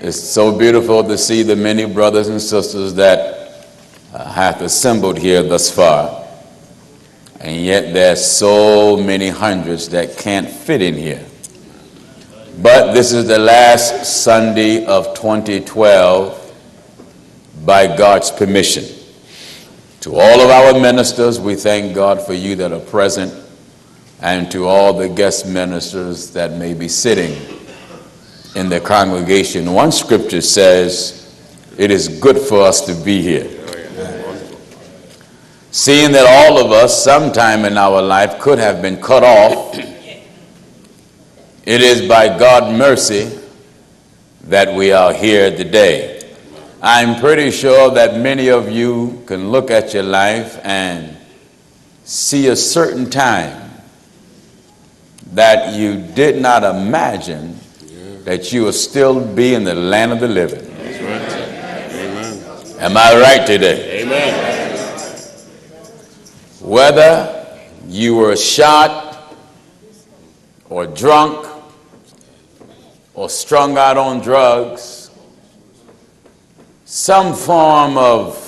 It's so beautiful to see the many brothers and sisters that have assembled here thus far. And yet there's so many hundreds that can't fit in here. But this is the last Sunday of 2012 by God's permission. To all of our ministers, we thank God for you that are present, and to all the guest ministers that may be sitting in the congregation. One scripture says, it is good for us to be here. Seeing that all of us sometime in our life could have been cut off, it is by God's mercy that we are here today. I'm pretty sure that many of you can look at your life and see a certain time that you did not imagine that you will still be in the land of the living. That's right. Amen. Am I right today? Amen. Whether you were shot or drunk or strung out on drugs, some form of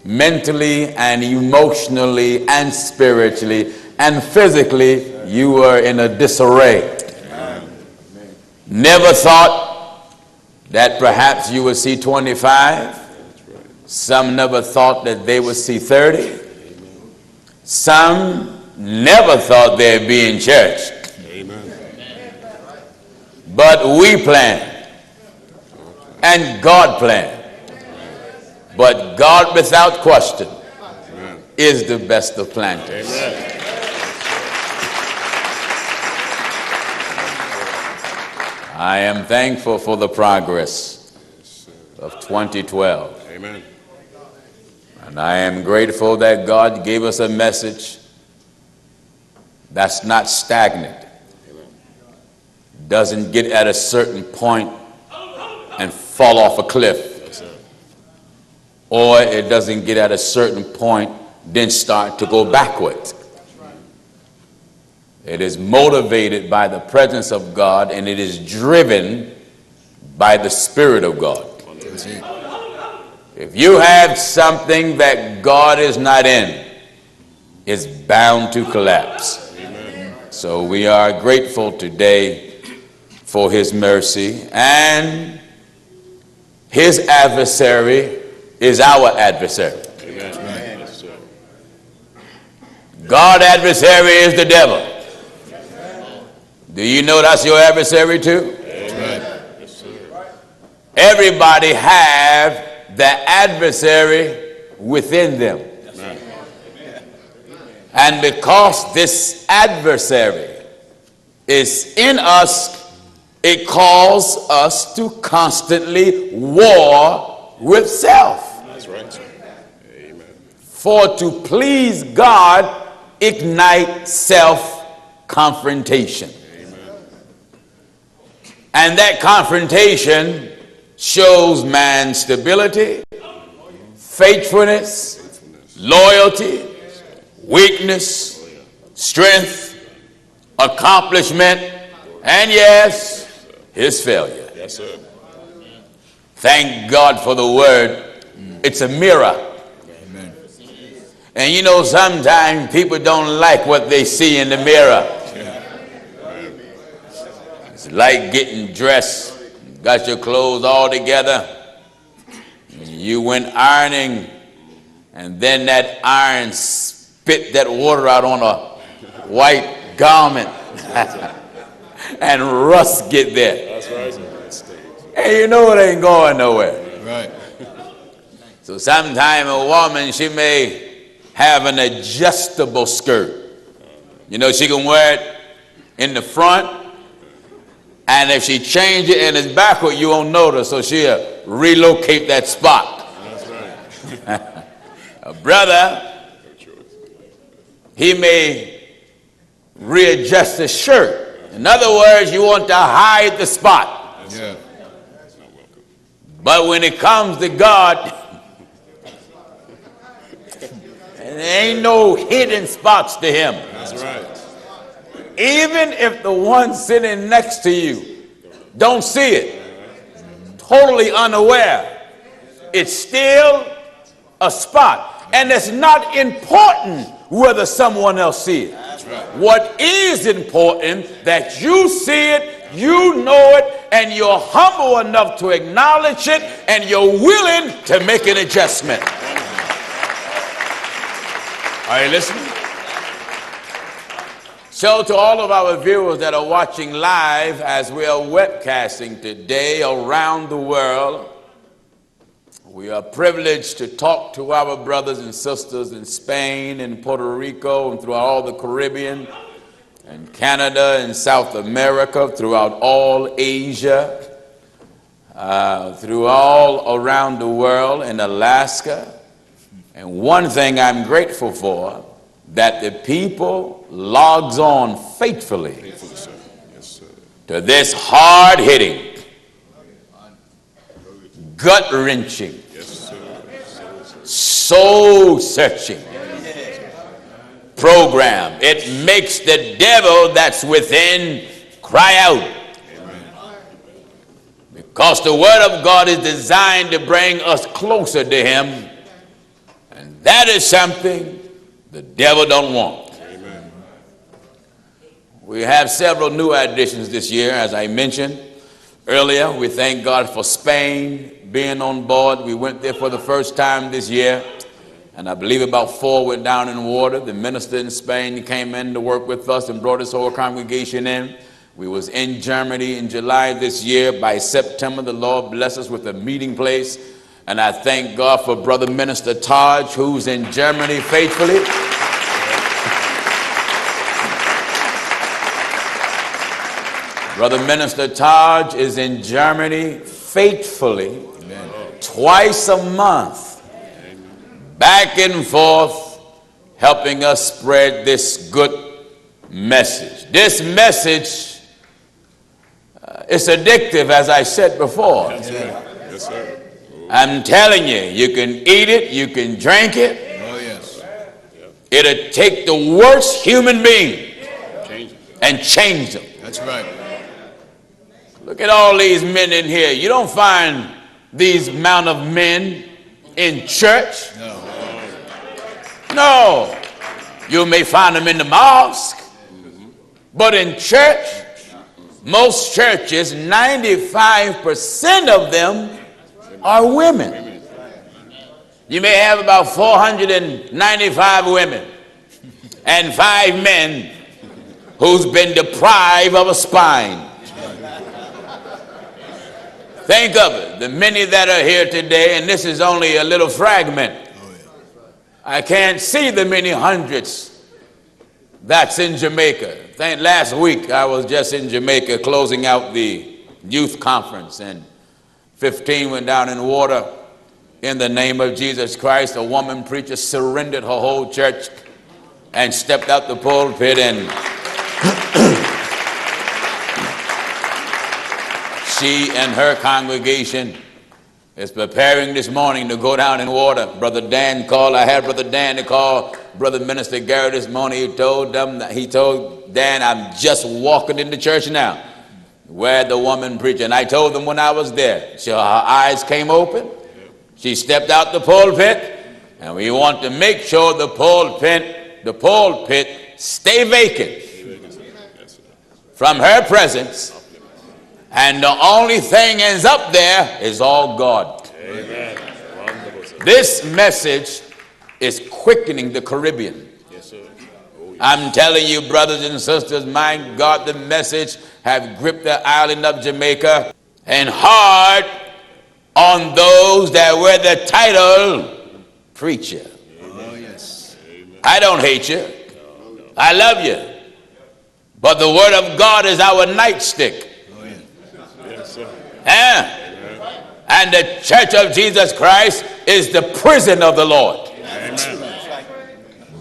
mentally and emotionally and spiritually and physically, you were in a disarray. Never thought that perhaps you would see 25. Some never thought that they would see 30. Some never thought they'd be in church. But we planned, and God planned. But God, without question, is the best of planners. I am thankful for the progress of 2012. Amen. And I am grateful that God gave us a message that's not stagnant. Doesn't get at a certain point and fall off a cliff. Or it doesn't get at a certain point, then start to go backwards. It is motivated by the presence of God, and it is driven by the Spirit of God. If you have something that God is not in, it's bound to collapse. So we are grateful today for his mercy, and his adversary is our adversary. Amen. God's adversary is the devil. Do you know that's your adversary too? Amen. Everybody have the adversary within them. And because this adversary is in us, it calls us to constantly war with self. That's right. Amen. For to please God, ignite self-confrontation. And that confrontation shows man's stability, faithfulness, loyalty, weakness, strength, accomplishment, and yes, his failure. Yes, sir. Thank God for the word. It's a mirror. Amen. And you know, sometimes people don't like what they see in the mirror. It's like getting dressed, got your clothes all together, you went ironing, and then that iron spit that water out on a white garment, and rust get there. That's right. And you know it ain't going nowhere. Right. So sometime a woman, she may have an adjustable skirt. You know, she can wear it in the front, and if she change it and it's backward, you won't notice, so she'll relocate that spot. That's right. A brother, he may readjust his shirt. In other words, you want to hide the spot. Yeah. But when it comes to God, there ain't no hidden spots to him. That's right. Even if the one sitting next to you don't see it, totally unaware, it's still a spot. And it's not important whether someone else sees it. What is important, that you see it, you know it, and you're humble enough to acknowledge it, and you're willing to make an adjustment. Are you listening? So to all of our viewers that are watching live as we are webcasting today around the world, we are privileged to talk to our brothers and sisters in Spain and Puerto Rico and throughout all the Caribbean and Canada and South America, throughout all Asia, through all around the world, in Alaska. And one thing I'm grateful for, that the people logs on faithfully to this hard-hitting, gut-wrenching, soul-searching program. It makes the devil that's within cry out. Because the Word of God is designed to bring us closer to Him. And that is something the devil don't want. Amen. We have several new additions this year, as I mentioned earlier. We thank God for Spain being on board. We went there for the first time this year, and I believe about 4 went down in water. The minister in Spain came in to work with us and brought his whole congregation in. We was in Germany in July this year. By September, the Lord blessed us with a meeting place. And I thank God for Brother Minister Taj, who's in Germany faithfully. Brother Minister Taj is in Germany faithfully. Amen. Twice a month, back and forth, helping us spread this good message. This message is addictive, as I said before. Yes, sir. Yes, sir. I'm telling you, you can eat it, you can drink it. Oh, yes. It'll take the worst human being and change them. That's right. Look at all these men in here. You don't find these amount of men in church. No. You may find them in the mosque. But in church, most churches, 95% of them are women. You may have about 495 women and 5 men who's been deprived of a spine. Think of it, the many that are here today, and this is only a little fragment. I can't see the many hundreds that's in Jamaica. I think last week I was just in Jamaica closing out the youth conference, and 15 went down in water in the name of Jesus Christ. A woman preacher surrendered her whole church and stepped out the pulpit, and she and her congregation is preparing this morning to go down in water. Brother Dan called. I had Brother Dan to call Brother Minister Garrett this morning. He told Dan, I'm just walking into church now where the woman preaching. And I told them when I was there. So her eyes came open. She stepped out the pulpit, and we want to make sure the pulpit stay vacant from her presence. And the only thing is up there is all God. Amen. This message is quickening the Caribbean. Yes, sir. Oh, yes. I'm telling you, brothers and sisters, my God, the message have gripped the island of Jamaica and hard on those that wear the title preacher. Oh, yes. I don't hate you. I love you. But the word of God is our nightstick. And the church of Jesus Christ is the prison of the Lord. Amen.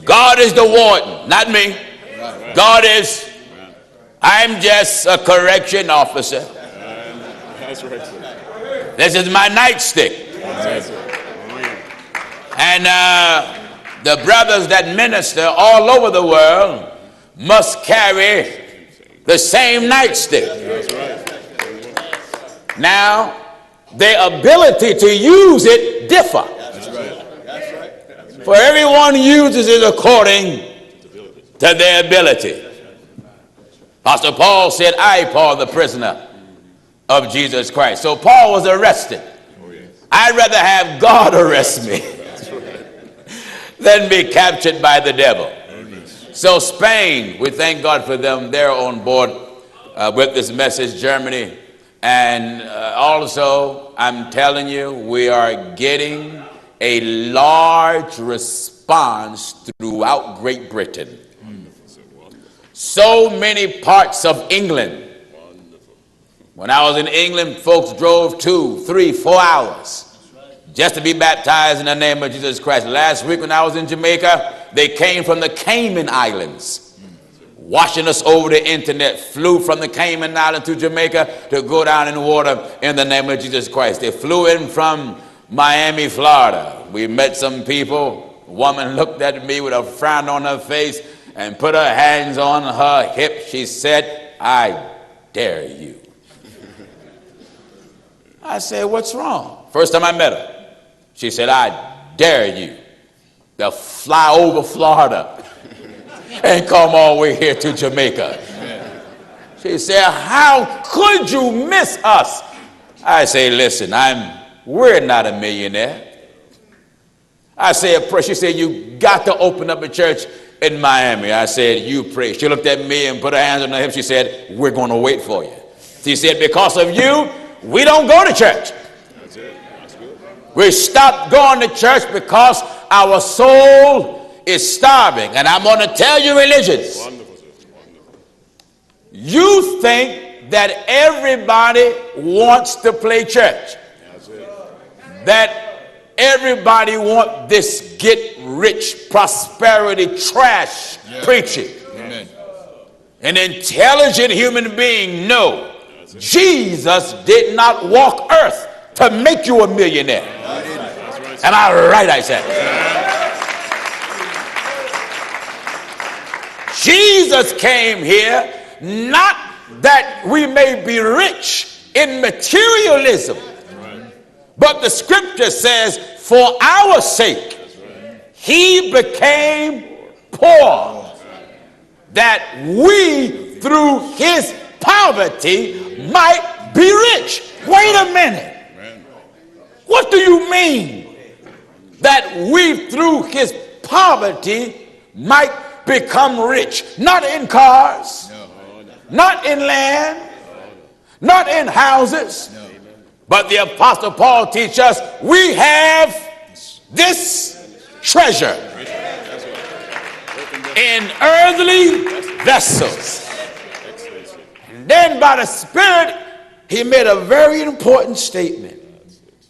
God is the warden, not me. God is, I'm just a correction officer. This is my nightstick. And the brothers that minister all over the world must carry the same nightstick. Now, their ability to use it differ. That's right. For everyone uses it according to their ability. Apostle Paul said, I, Paul, the prisoner of Jesus Christ. So Paul was arrested. I'd rather have God arrest me than be captured by the devil. So Spain, we thank God for them. They're on board with this message. Germany. And also, I'm telling you, we are getting a large response throughout Great Britain. So many parts of England. When I was in England, folks drove 2, 3, 4 hours just to be baptized in the name of Jesus Christ. Last week when I was in Jamaica, they came from the Cayman Islands, watching us over the internet, flew from the Cayman Islands to Jamaica to go down in the water in the name of Jesus Christ. They flew in from Miami, Florida. We met some people. A woman looked at me with a frown on her face and put her hands on her hip. She said, I dare you. I said, what's wrong? First time I met her. She said, I dare you to fly over Florida and come all the way here to Jamaica. She said, how could you miss us? I say, listen, we're not a millionaire. I said, she said, you got to open up a church in Miami. I said, you pray. She looked at me and put her hands on her hip. She said, we're going to wait for you. She said, because of you, we don't go to church. That's it. That's good. We stopped going to church because our soul is starving. And I'm going to tell you, religions, Wonderful, sister. Wonderful. you think that everybody wants to play church. That's it. That everybody wants this get-rich prosperity trash preaching. Amen. An intelligent human being, no. Jesus did not walk earth to make you a millionaire. That's right. Am I right, I said? Jesus came here not that we may be rich in materialism, but the scripture says, for our sake, he became poor, that we through his poverty might be rich. Wait a minute. What do you mean that we through his poverty might become rich? Not in cars, not in land, not in houses, but the Apostle Paul teaches us we have this treasure in earthly vessels. And then by the Spirit, he made a very important statement.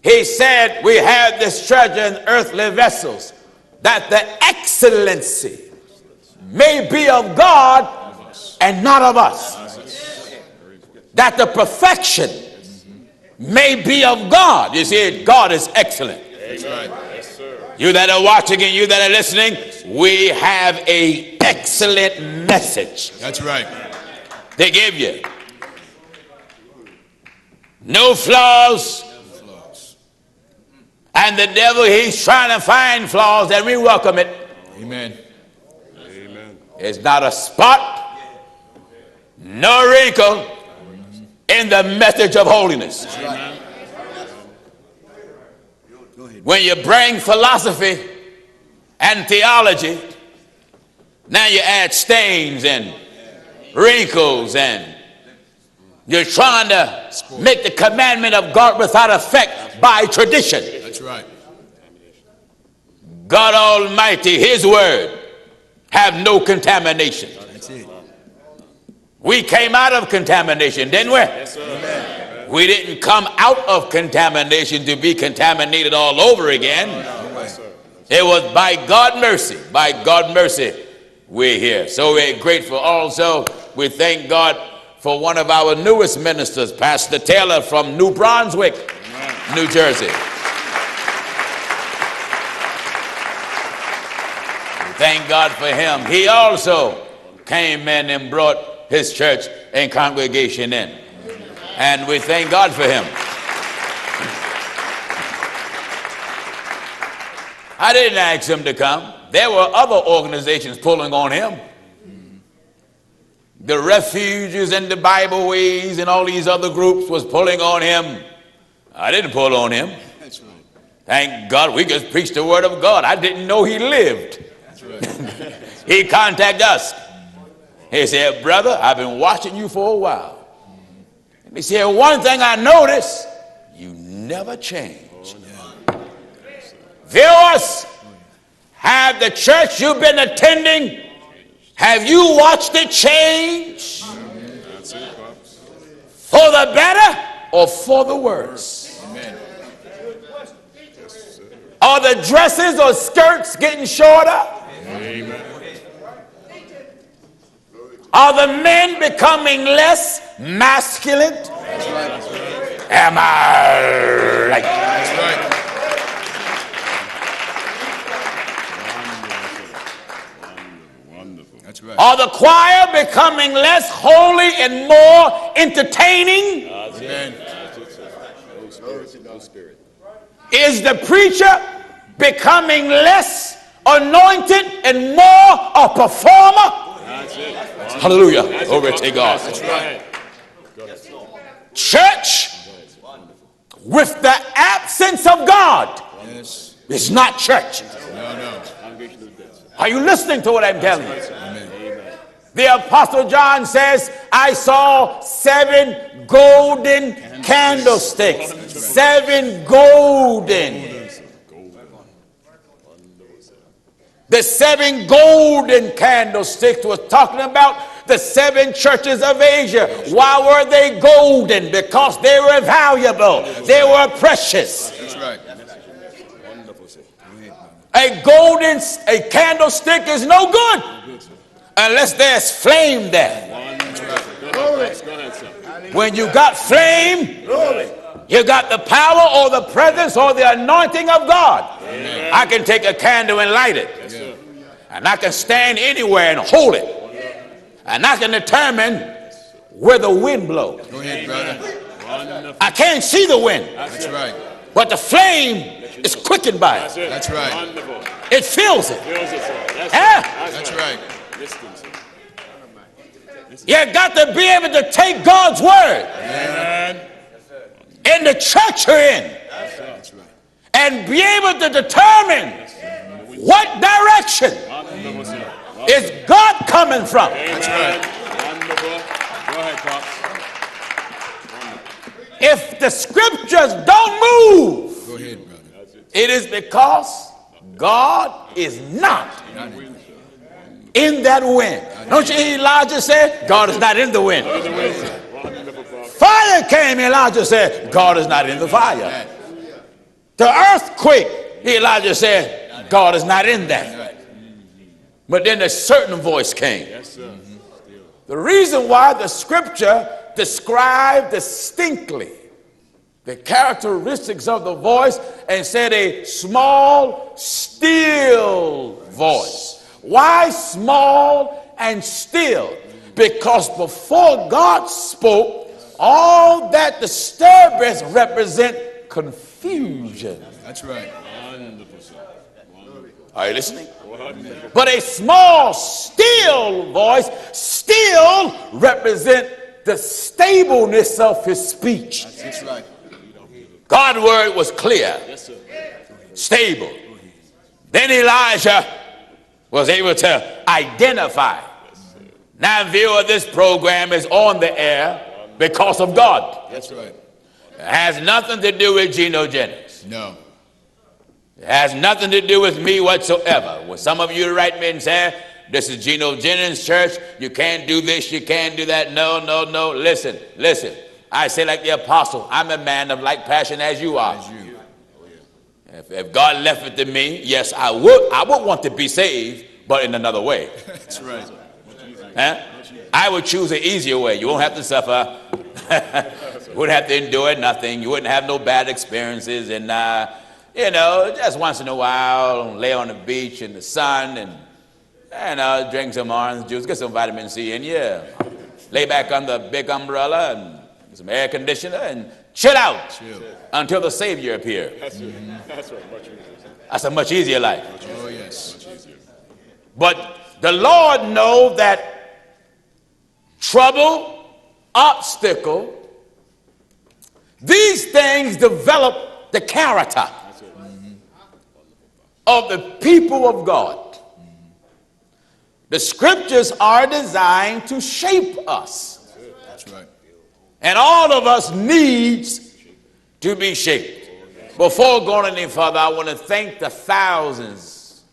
He said we have this treasure in earthly vessels, that the excellency may be of God and not of us. That the perfection may be of God. You see, God is excellent. That's right. Yes, sir. You that are watching and you that are listening, we have an excellent message. That's right. They give you. No flaws. And the devil, he's trying to find flaws, and we welcome it. Amen. Amen. There's not a spot, no wrinkle in the message of holiness. Amen. When you bring philosophy and theology, now you add stains and wrinkles, and you're trying to make the commandment of God without effect by tradition. That's right. God Almighty, his word, have no contamination. That's it. We came out of contamination, didn't we? Yes, sir. Amen. We didn't come out of contamination to be contaminated all over again. Yes, sir. It was by God's mercy, we're here. So we're grateful. Also, we thank God for one of our newest ministers, Pastor Taylor from New Brunswick, New Jersey. Thank God for him. He also came in and brought his church and congregation in. And we thank God for him. I didn't ask him to come. There were other organizations pulling on him. The Refuges and the Bible Ways and all these other groups was pulling on him. I didn't pull on him. That's right. Thank God we just preached the word of God. I didn't know he lived. That's right. He contacted us. He said, brother, I've been watching you for a while. And he said, one thing I noticed, you never change. Viewers, have the church you've been attending, have you watched it change? That's it, Pops. For the better or for the worse? Amen. Are the dresses or skirts getting shorter? Amen. Are the men becoming less masculine? That's right. Am I right? That's right. Wonderful. That's right. Are the choir becoming less holy and more entertaining? Amen. No spirit. Is the preacher becoming less anointed and more a performer? That's it. Hallelujah. Glory to God. That's right. Church with the absence of God Yes. is not church. No. Are you listening to what I'm telling you? Amen. The Apostle John says, I saw 7 golden candlesticks. 7 golden. The 7 golden candlesticks was talking about the 7 churches of Asia. Why were they golden? Because they were valuable. They were precious. That's right. A candlestick is no good unless there's flame there. Go ahead, sir. When you got flame, you got the power or the presence or the anointing of God. Amen. I can take a candle and light it. Yes, sir. And I can stand anywhere and hold it. And I can determine where the wind blows. Go ahead, brother. Wonderful. I can't see the wind, That's right. but the flame is quickened by That's it. it. That's right. Wonderful. It feels it. Feels it, sir. That's Huh? right. That's right. Listen, sir. You got to be able to take God's word Amen. in the church you're in That's right. and be able to determine what direction Wonderful, sir. is God coming from. That's right. Wonderful. Go ahead, Pops. If the scriptures don't move, Go ahead, brother. it is because God is not in that wind. Don't you hear Elijah say, God is not in the wind? Wonderful, Pops. Fire came, Elijah said, God is not in the fire. The earthquake, Elijah said, God is not in that. But then a certain voice came. Yes, sir. The reason why the scripture described distinctly the characteristics of the voice and said a small, still voice. Why small and still? Because before God spoke, all that disturbance represent confusion. That's right. Wonderful, sir. Wonderful. Are you listening? Wonderful. But a small, still voice still represent the stableness of his speech. That's right. God's word was clear, Yes, sir. stable. Then Elijah was able to identify. Now, viewer, this program is on the air because of God. That's right. It has nothing to do with Gino Jennings. No. It has nothing to do with me whatsoever. When some of you write me and say, this is Gino Jennings' church, you can't do this, you can't do that. No. Listen. I say like the apostle, I'm a man of like passion as you are. As you. If God left it to me, yes, I would want to be saved, but in another way. That's right. Huh? I would choose an easier way. You won't have to suffer. You wouldn't have to endure nothing. You wouldn't have no bad experiences. And, just once in a while, lay on the beach in the sun and drink some orange juice, get some vitamin C in you. Lay back under a big umbrella and some air conditioner, and chill out Chill. until the Savior appears. That's right. That's right. Much easier. That's a much easier life. Oh, yes. Much easier. But the Lord knows that trouble, obstacle, these things develop the character of the people of God. The scriptures are designed to shape us. That's right. And all of us needs to be shaped. Before going any further, I want to thank the thousands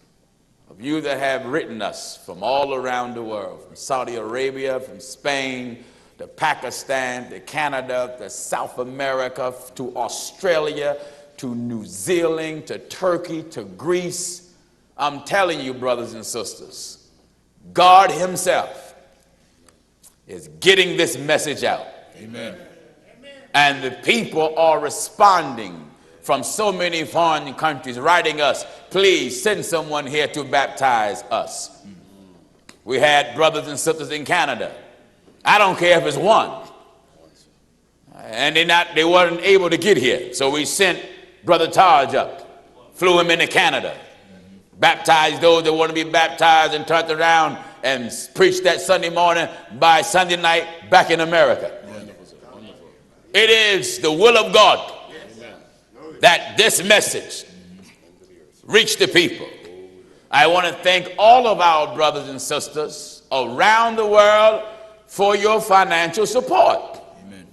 of you that have written us from all around the world, from Saudi Arabia, from Spain, to Pakistan, to Canada, to South America, to Australia, to New Zealand, to Turkey, to Greece. I'm telling you, brothers and sisters, God himself is getting this message out. Amen. And the people are responding from so many foreign countries, writing us, please send someone here to baptize us. We had brothers and sisters in Canada. I don't care if it's one. And they weren't able to get here. So we sent Brother Taj up, flew him into Canada, baptized those that want to be baptized, and turned around and preached that Sunday morning, by Sunday night back in America. It is the will of God that this message reach the people. I want to thank all of our brothers and sisters around the world for your financial support. Amen.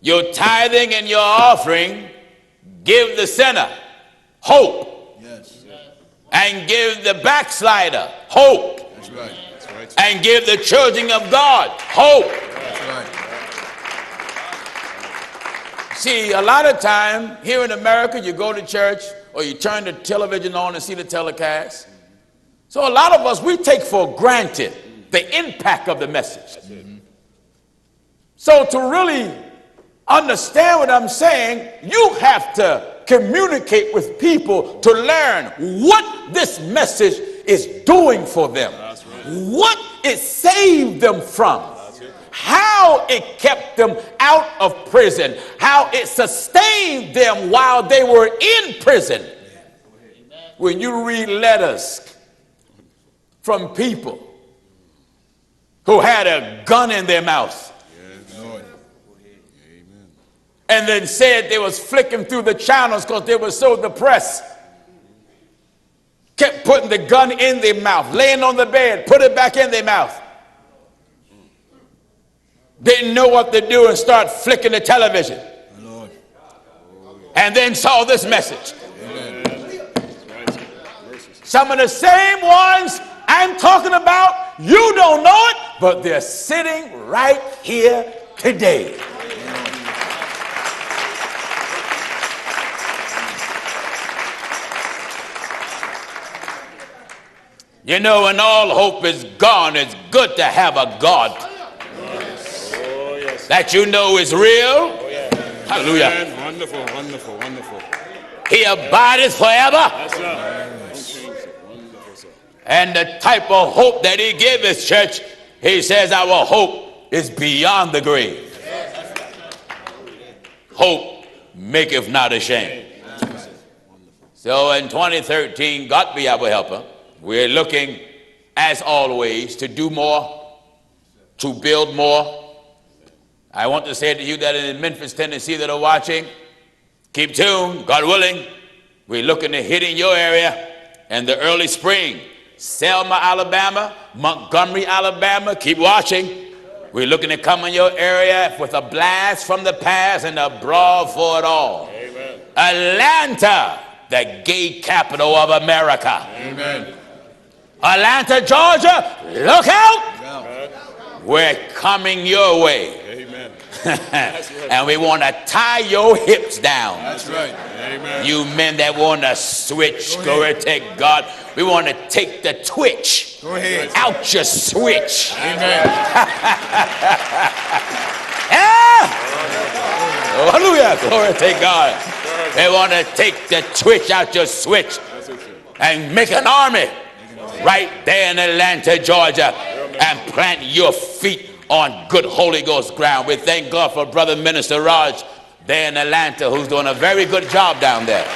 Your tithing and your offering give the sinner hope, Yes. and give the backslider hope, That's right. That's right. and give the children of God hope. That's right. See, a lot of time here in America, you go to church or you turn the television on and see the telecast. So a lot of us, we take for granted the impact of the message. So to really understand what I'm saying, you have to communicate with people to learn what this message is doing for them, what it saved them from, how it kept them out of prison, how it sustained them while they were in prison. When you read letters from people who had a gun in their mouth, Lord. and then said they was flicking through the channels because they were so depressed, kept putting the gun in their mouth, laying on the bed, put it back in their mouth. Didn't know what to do and start flicking the television. Lord. And then saw this message. Amen. Some of the same ones I'm talking about, you don't know it, but they're sitting right here today. You know, when all hope is gone, it's good to have a God that you know is real. Hallelujah. Amen. Wonderful, wonderful, wonderful. He abideth forever. That's right. Don't change it. Wonderful, sir. And the type of hope that he gives his church, he says our hope is beyond the grave. Hope maketh not ashamed. So in 2013, God be our helper. We're looking, as always, to do more, to build more. I want to say to you that in Memphis, Tennessee that are watching, keep tuned, God willing. We're looking to hit in your area in the early spring. Selma, Alabama, Montgomery, Alabama, keep watching. We're looking to come in your area with a blast from the past and a brawl for it all. Amen. Atlanta, the gay capital of America. Amen. Atlanta, Georgia, look out. Well, We're coming your way. Amen. And we want to tie your hips down. that's right. Amen. You men that want to switch, glory to God. We want to take the twitch Go ahead. out your switch. Amen. Yeah. Hallelujah, glory to God. They want to take the twitch out your switch That's it, sir. and make an army right there in Atlanta, Georgia, and plant your feet on good Holy Ghost ground. We thank God for Brother Minister Raj there in Atlanta, who's doing a very good job down there.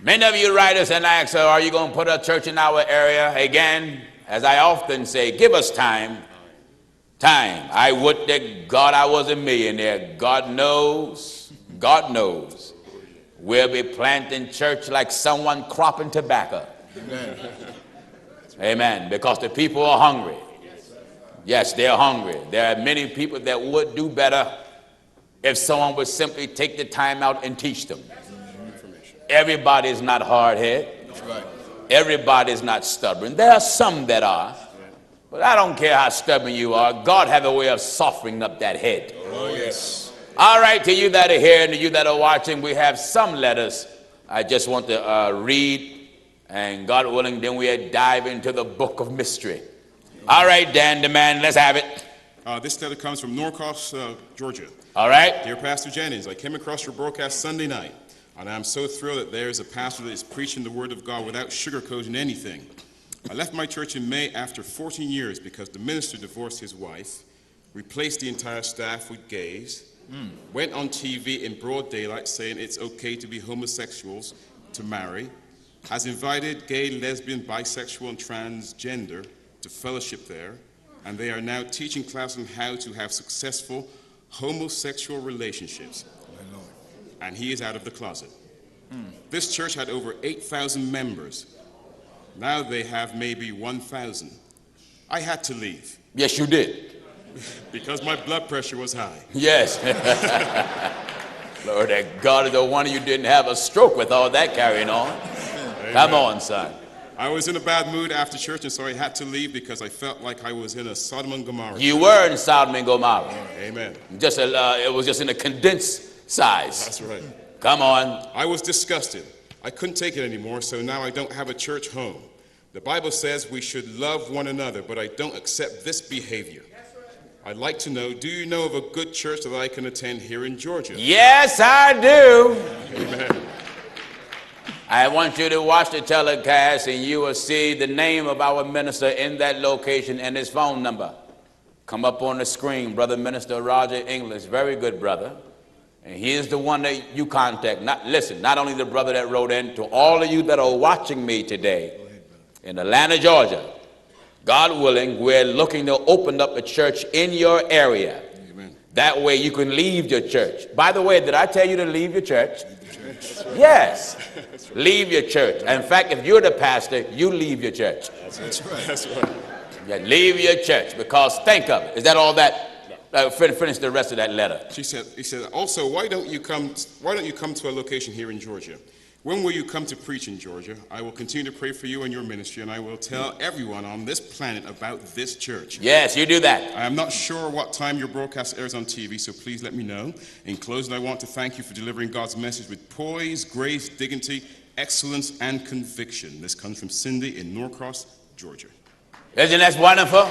Many of you writers and ask, are you going to put a church in our area? Again, as I often say, give us time. Time. I would that God I was a millionaire. God knows. God knows. We'll be planting church like someone cropping tobacco. Amen. Amen. Because the people are hungry. Yes, they're hungry. There are many people that would do better if someone would simply take the time out and teach them. Everybody is not hard-headed. That's right. Everybody is not stubborn. There are some that are. But I don't care how stubborn you are. God has a way of softening up that head. Oh, yes. All right, to you that are here and to you that are watching, we have some letters I just want to read. And God willing, then we'll dive into the book of mystery. All right, Dan, the man, let's have it. This letter comes from Norcross, Georgia. All right. Dear Pastor Jennings, I came across your broadcast Sunday night, and I'm so thrilled that there is a pastor that is preaching the word of God without sugarcoating anything. I left my church in May after 14 years because the minister divorced his wife, replaced the entire staff with gays, went on TV in broad daylight saying it's okay to be homosexuals to marry, has invited gay, lesbian, bisexual, and transgender to fellowship there, and they are now teaching class on how to have successful homosexual relationships. And he is out of the closet. This church had over 8,000 members. Now they have maybe 1,000. I had to leave. Yes, you did. Because my blood pressure was high. Yes. Lord, that God is the one you didn't have a stroke with all that carrying on. Amen. Come on, son. I was in a bad mood after church, and so I had to leave because I felt like I was in a Sodom and Gomorrah. You were in Sodom and Gomorrah. Amen. It was just in a condensed size. That's right. Come on. I was disgusted. I couldn't take it anymore, so now I don't have a church home. The Bible says we should love one another, but I don't accept this behavior. I'd like to know, do you know of a good church that I can attend here in Georgia? Yes, I do. Amen. I want you to watch the telecast and you will see the name of our minister in that location and his phone number. Come up on the screen, Brother Minister Roger English, very good brother. And he is the one that you contact. Not only the brother that wrote in, to all of you that are watching me today in Atlanta, Georgia, God willing, we're looking to open up a church in your area. Amen. That way you can leave your church. By the way, did I tell you to leave your church? Right. Yes. Right. Leave your church. In fact, if you're the pastor, you leave your church. That's right. That's right. Yeah, leave your church, because think of it. Is that all that? Finish the rest of that letter. He said, also, why don't you come to a location here in Georgia? When will you come to preach in Georgia? I will continue to pray for you and your ministry, and I will tell everyone on this planet about this church. Yes, you do that. I am not sure what time your broadcast airs on TV, so please let me know. In closing, I want to thank you for delivering God's message with poise, grace, dignity, excellence, and conviction. This comes from Cindy in Norcross, Georgia. Isn't that wonderful?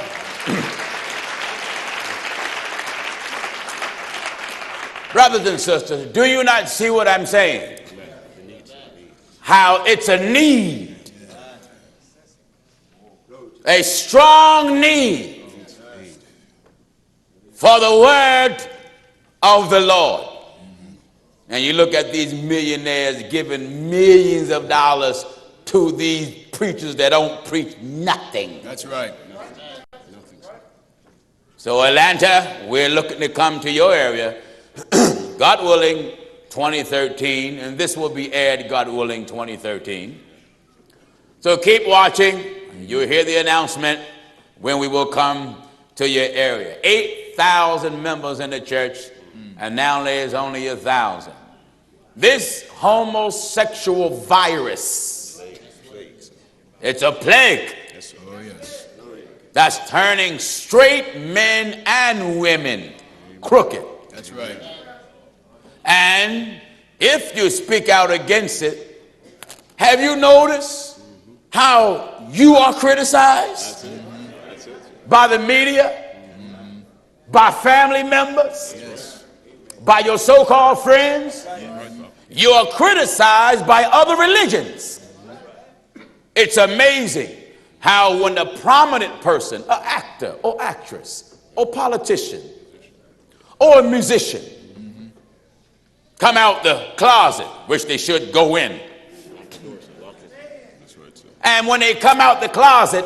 Brothers and sisters, do you not see what I'm saying? How it's a need, a strong need for the word of the Lord. And you look at these millionaires giving millions of dollars to these preachers that don't preach nothing. That's right. So Atlanta, we're looking to come to your area, God willing, 2013, and this will be aired, God willing, 2013. So keep watching. You'll hear the announcement when we will come to your area. 8,000 members in the church, and now there's only 1,000. This homosexual virus, it's a plague. Oh, yes. That's turning straight men and women crooked. That's right. And if you speak out against it, have you noticed how you are criticized by the media, by family members, by your so-called friends? You are criticized by other religions. It's amazing how when a prominent person, an actor or actress or politician or a musician come out the closet, which they should go in. And when they come out the closet,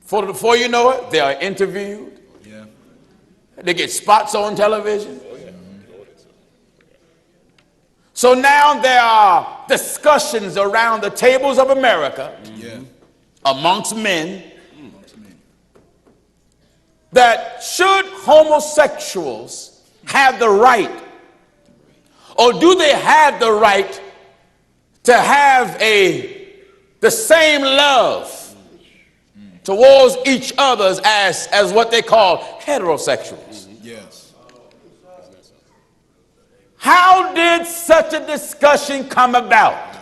before you know it, they are interviewed. Yeah. They get spots on television. So now there are discussions around the tables of America amongst men that should homosexuals have the right, or do they have the right to have the same love towards each other as what they call heterosexuals? Yes. How did such a discussion come about?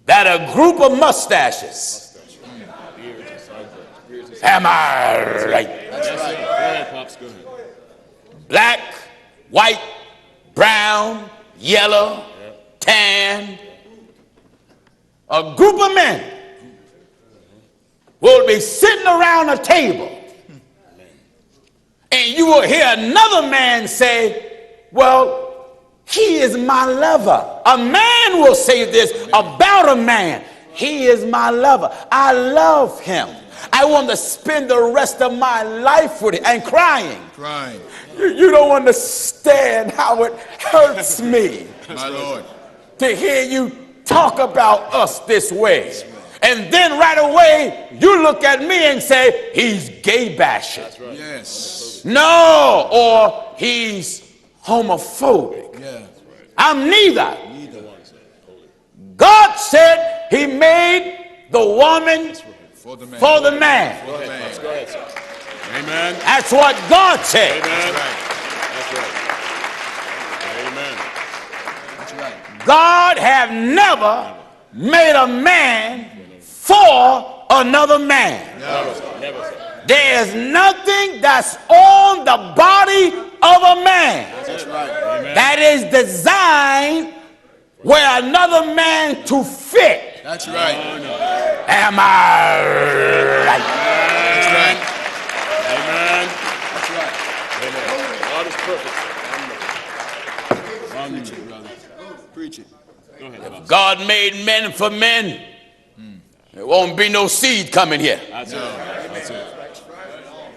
That a group of mustaches, am I right? That's right. Black, white, brown, yellow, tan, a group of men will be sitting around a table, and you will hear another man say, well, he is my lover. A man will say this about a man. He is my lover. I love him. I want to spend the rest of my life with him. And crying. You don't understand how it hurts me, My Lord. to hear you talk about us this way. And then right away, you look at me and say, he's gay bashing. Yes. No, or he's homophobic. Yeah. I'm neither. God said he made the woman For the man. for the man. For the man. Go ahead, sir. Amen. That's what God said. Amen. That's right. That's right. Amen. That's right. God have never made a man for another man. Never, sir. There's nothing that's on the body of a man That's right. Amen. that is designed where another man to fit. That's right. Am I right? That's right. Amen. That's right. Amen. God is perfect, sir. Preach it, brother. Preach it. Go ahead, Bob. God made men for men. There won't be no seed coming here. That's it. That's it.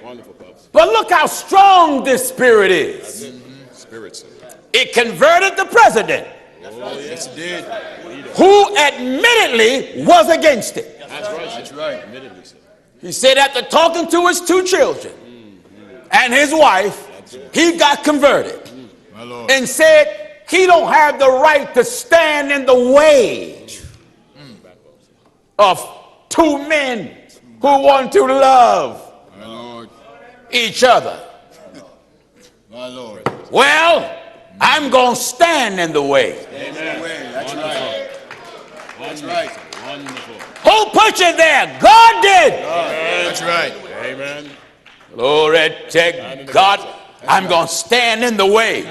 Wonderful, Pops. But look how strong this spirit is. Spirit, sir. It converted the president, Yes, it did. who admittedly was against it. That's right. That's right. Admittedly, sir. He said after talking to his two children and his wife, he got converted My Lord. and said he don't have the right to stand in the way of two men who want to love My Lord. each other. My Lord. Well, I'm going to stand in the way. Amen. That's right. That's right. Wonderful. Who put you there? God did. That's right. Amen. Glory to God. I'm going to stand in the way.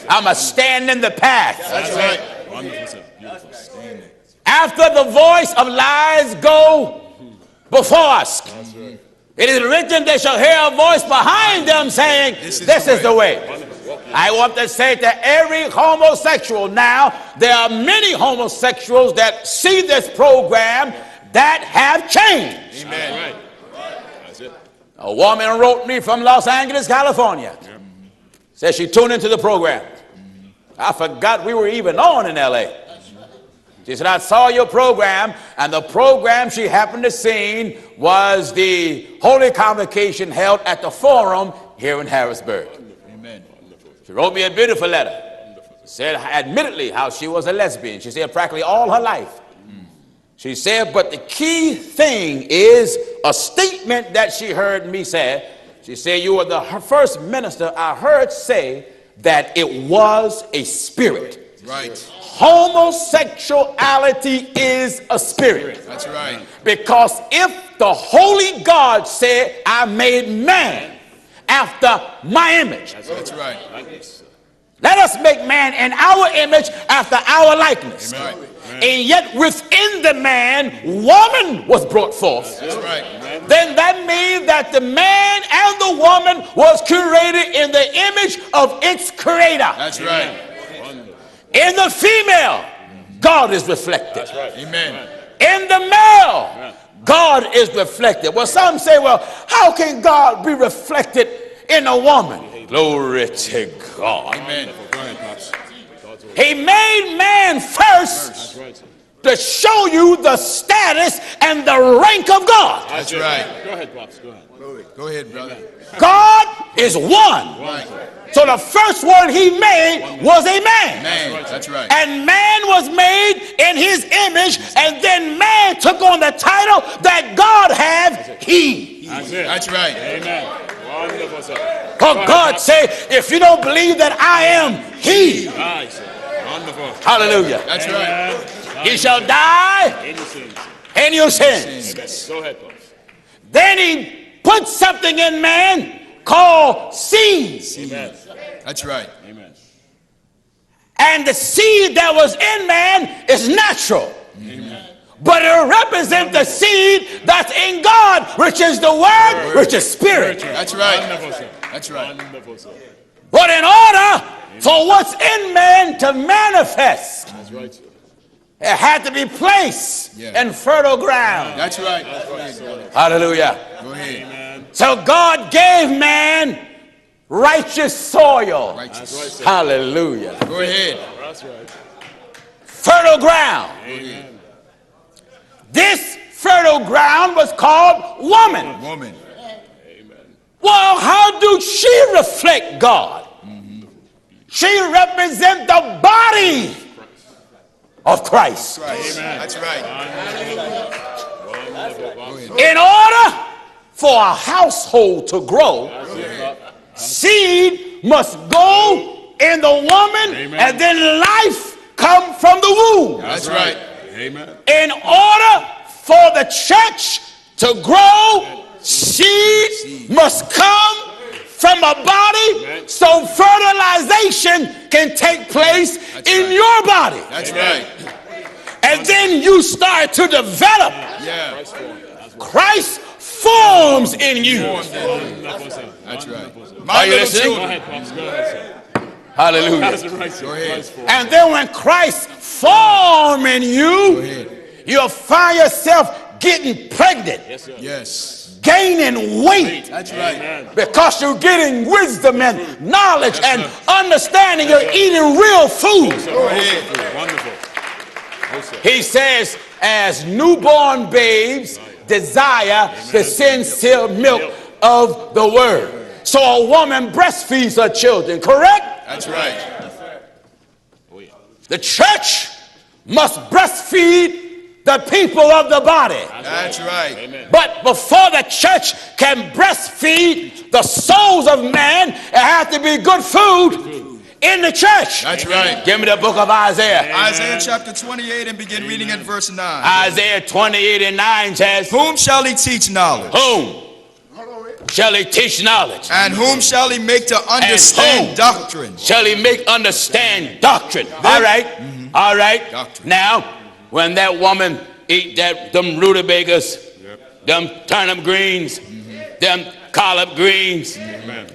I'm going to stand in the path. That's right. Wonderful, sir. Beautiful. Stand there. After the voice of lies go before us, it is written they shall hear a voice behind them saying, this is the way. I want to say to every homosexual now, there are many homosexuals that see this program that have changed. Amen. That's it. A woman wrote me from Los Angeles, California. Says she tuned into the program. I forgot we were even on in LA. She said, I saw your program, and the program she happened to see was the Holy Convocation held at the Forum here in Harrisburg. Amen. She wrote me a beautiful letter. She said, admittedly, how she was a lesbian. She said practically all her life. She said, but the key thing is a statement that she heard me say. She said, you were the first minister I heard say that it was a spirit. Right. Homosexuality is a spirit. That's right. Because if the holy God said, I made man after my image, That's right. Let us make man in our image after our likeness. Amen. And yet within the man, woman was brought forth. That's right. Then that means that the man and the woman was created in the image of its creator. That's right. In the female, God is reflected. Amen. In the male, God is reflected. Well, some say, well, how can God be reflected in a woman? Glory to God. Amen. Go ahead, Pops. He made man first to show you the status and the rank of God. That's right. Go ahead, Pops. Go ahead. Go ahead, brother. God is one. Right. So the first one he made was a man. Man, that's right. And man was made in his image, and then man took on the title that God had, he. That's right. Amen. Wonderful, sir. For God said, if you don't believe that I am he, Nice. Wonderful. hallelujah, That's right. he shall die In your sins. in your sins. Go ahead, Pops. Then he put something in man called seed. Amen. That's right. Amen. And the seed that was in man is natural. Amen. But it represents the seed that's in God, which is the word, which is spirit. That's right. Wonderful, sir. That's right. Wonderful, sir. But in order for what's in man to manifest, That's right, sir. it had to be placed in fertile ground. That's right. Go ahead, brother. Hallelujah. Go ahead. Amen. So God gave man righteous soil. Righteous. That's right, sir. Hallelujah. Go ahead. That's right. Fertile ground. Amen. This fertile ground was called woman. Woman. Well, how do she reflect God? She represents the body of Christ. That's right. In order for a household to grow, seed must go in the woman, and then life come from the womb. That's right. Amen. In order for the church to grow, seed must come from a body, so fertilization can take place in your body. That's right. And then you start to develop. Yeah. Christ forms in you. That's right. Are you listening? Go ahead, Pops. Go ahead, sir. Hallelujah. That's right, sir. Go ahead. Christ for. And then when Christ forms in Go you, ahead. you'll find yourself getting pregnant, Yes, sir. Yes. gaining weight, That's right. Amen. because you're getting wisdom and knowledge and understanding. You're eating real food. Go ahead. Wonderful. Yes, sir. He says, as newborn babes desire the sincere milk of the word. So a woman breastfeeds her children, correct? That's right. Oh, yeah. The church must breastfeed the people of the body. That's right. Amen. But before the church can breastfeed the souls of man, it has to be good food in the church. That's right. Give me the book of Isaiah. Isaiah chapter 28 and begin reading at verse 9. Isaiah 28 and 9 says, Whom shall he teach knowledge? whom shall he teach knowledge? And whom shall he make to whom? understand doctrine? Shall he make understand doctrine? All right. All right. Doctrine. Now, when that woman eat them rutabagas, them turnip greens, them collard greens,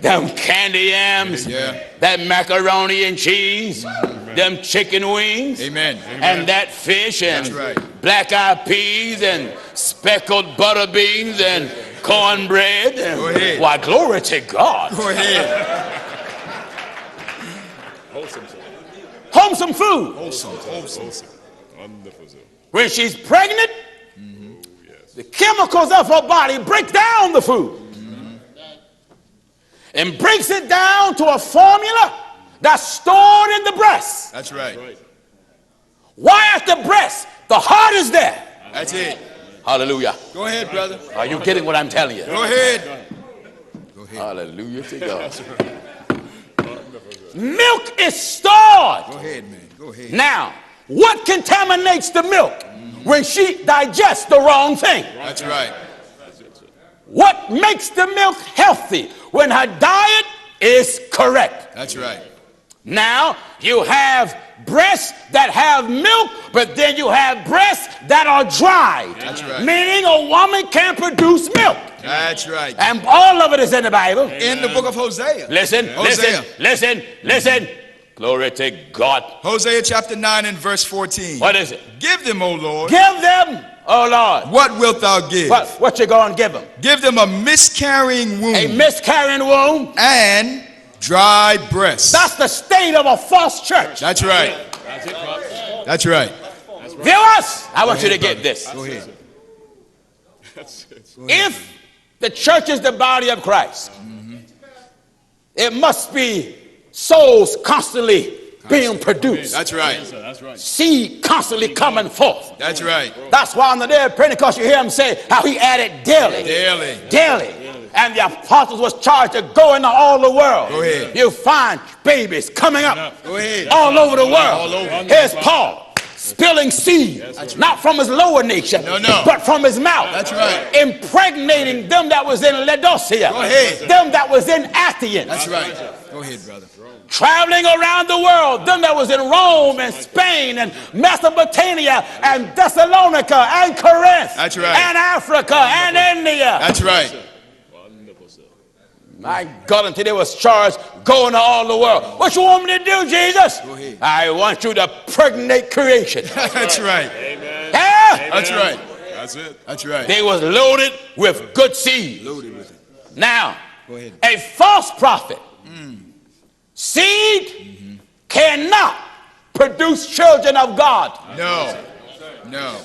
them candy yams, that macaroni and cheese, them chicken wings, Amen. and that fish, and That's right. black-eyed peas, and speckled butter beans, and cornbread. And, Go ahead. why, glory to God. Go ahead. Wholesome, sir. Wholesome food. Wholesome. Wonderful, sir. When she's pregnant, the chemicals of her body break down the food and breaks it down to a formula that's stored in the breast. That's right. Right. Why at the breast? The heart is there. That's it. Hallelujah. Go ahead, brother. Are you getting what I'm telling you? Go ahead. Go ahead. Hallelujah to God. Milk is stored. Go ahead, man. Go ahead. Now, what contaminates the milk when she digests the wrong thing? That's right. What makes the milk healthy when her diet is correct? That's right. Now you have breasts that have milk, but then you have breasts that are dry. That's right. Meaning a woman can't produce milk. That's right. And all of it is in the Bible. In the book of Hosea. Listen, Hosea. listen. Glory to God. Hosea chapter 9 and verse 14. What is it? Give them, O Lord. Give them, oh Lord. What wilt thou give? What you going to give them? Give them a miscarrying womb. A miscarrying womb. And dry breasts. That's the state of a false church. That's right. That's right. Viewers, I want you to get this. Go ahead. If the church is the body of Christ, it must be souls constantly being produced. That's right. Seed constantly coming forth. That's right. That's why on the day of Pentecost you hear him say how he added daily. Daily. And the apostles was charged to go into all the world. Go ahead. You find babies coming up Go ahead. all over the world. All over. Here's Paul spilling seed, not from his lower nature, No. but from his mouth. That's right. Impregnating them that was in Laodicea. Go ahead. Them that was in Athens. That's right. Go ahead, brother. Traveling around the world, them that was in Rome and Spain and Mesopotamia and Thessalonica and Corinth. That's right. And Africa and India. That's right. My God, until they was charged going to all the world. What you want me to do, Jesus? Go ahead. I want you to pregnate creation. That's right. Yeah? That's right. That's it. That's right. They was loaded with good seed. Loaded with it. Now, Go ahead. a false prophet, seed cannot produce children of God. No. No.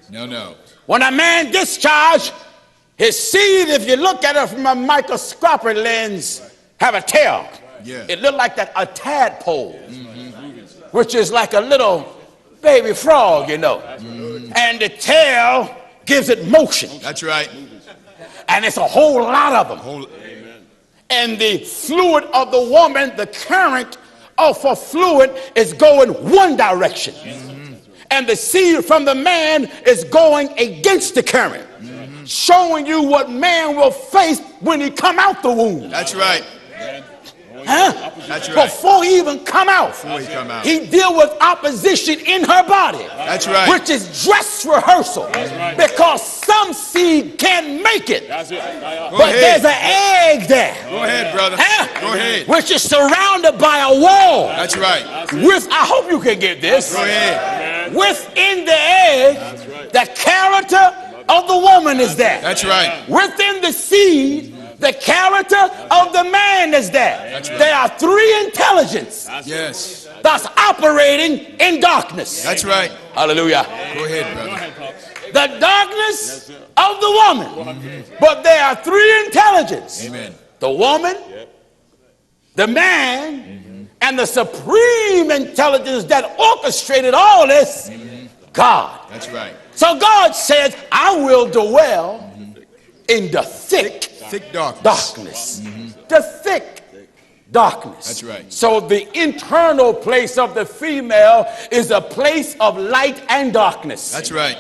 No, no. When a man discharged, his seed, if you look at it from a microscopic lens, have a tail. Yeah. It looked like that, a tadpole, which is like a little baby frog, you know. And the tail gives it motion. That's right. And it's a whole lot of them. And the fluid of the woman, the current of her fluid is going one direction. And the seed from the man is going against the current. Showing you what man will face when he come out the womb. That's right. Huh? That's right. Before he even come out, Before he come out. he deal with opposition in her body. That's right. Which is dress rehearsal. Because some seed can't make it. Go But ahead. there's an egg there. Go ahead, brother. Huh? Go ahead. Which is surrounded by a wall. That's right. With, I hope you can get this. Go ahead. Within the egg, the character of the woman is there. That's right. Within the seed, the character of the man is there. That's right. There are three intelligences Yes. that's operating in darkness. That's right. Hallelujah. Go ahead, brother. The darkness of the woman. But there are three intelligences. Amen. The woman, the man, and the supreme intelligence that orchestrated all this, God. That's right. So God says, I will dwell in the thick darkness. The thick darkness. That's right. So the internal place of the female is a place of light and darkness. That's right.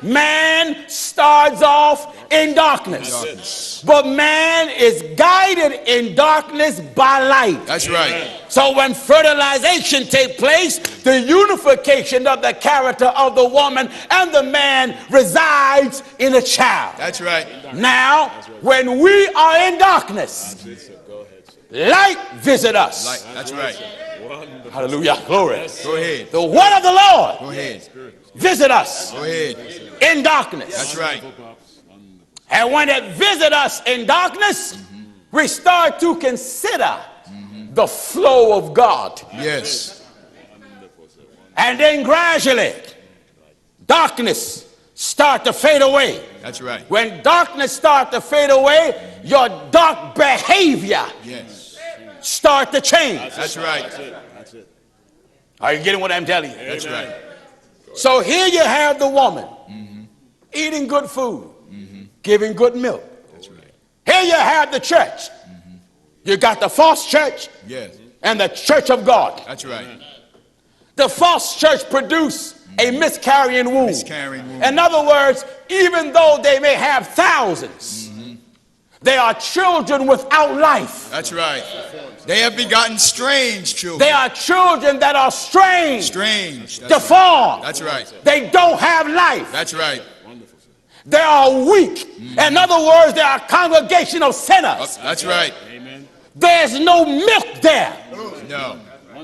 Man starts off in darkness. But man is guided in darkness by light. That's right. So when fertilization takes place, the unification of the character of the woman and the man resides in a child. That's right. Now, when we are in darkness, light visit us. That's right. Hallelujah. Glory. Go ahead. The word of the Lord Go ahead. visit us Go ahead. in darkness. That's right. And when it visits us in darkness, we start to consider the flow of God. Yes. And then gradually, darkness start to fade away. That's right. When darkness start to fade away, your dark behavior Yes. start to change. That's right. Are you getting what I'm telling you? That's right. So here you have the woman eating good food, giving good milk. That's right. Here you have the church. You got the false church Yes. and the church of God. That's right. The false church produced a miscarrying womb. Miscarrying womb. In other words, even though they may have thousands, They are children without life. That's right. They have begotten strange children. They are children that are strange, Strange. That's deformed. That's right. They don't have life. That's right. They are weak. In other words, they are a congregation of sinners. That's right. There's no milk there. No.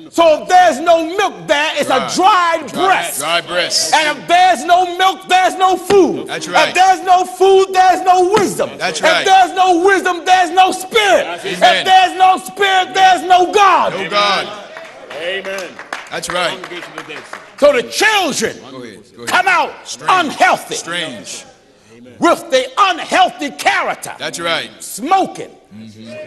So if there's no milk there, it's a dried breast. Dry breast. And if there's no milk, there's no food. That's right. If there's no food, there's no wisdom. That's right. If there's no wisdom, there's no spirit. Amen. If there's no spirit, there's no God. No God. Amen. That's right. So the children Go ahead. come out unhealthy, Strange. with the unhealthy character, That's right. smoking,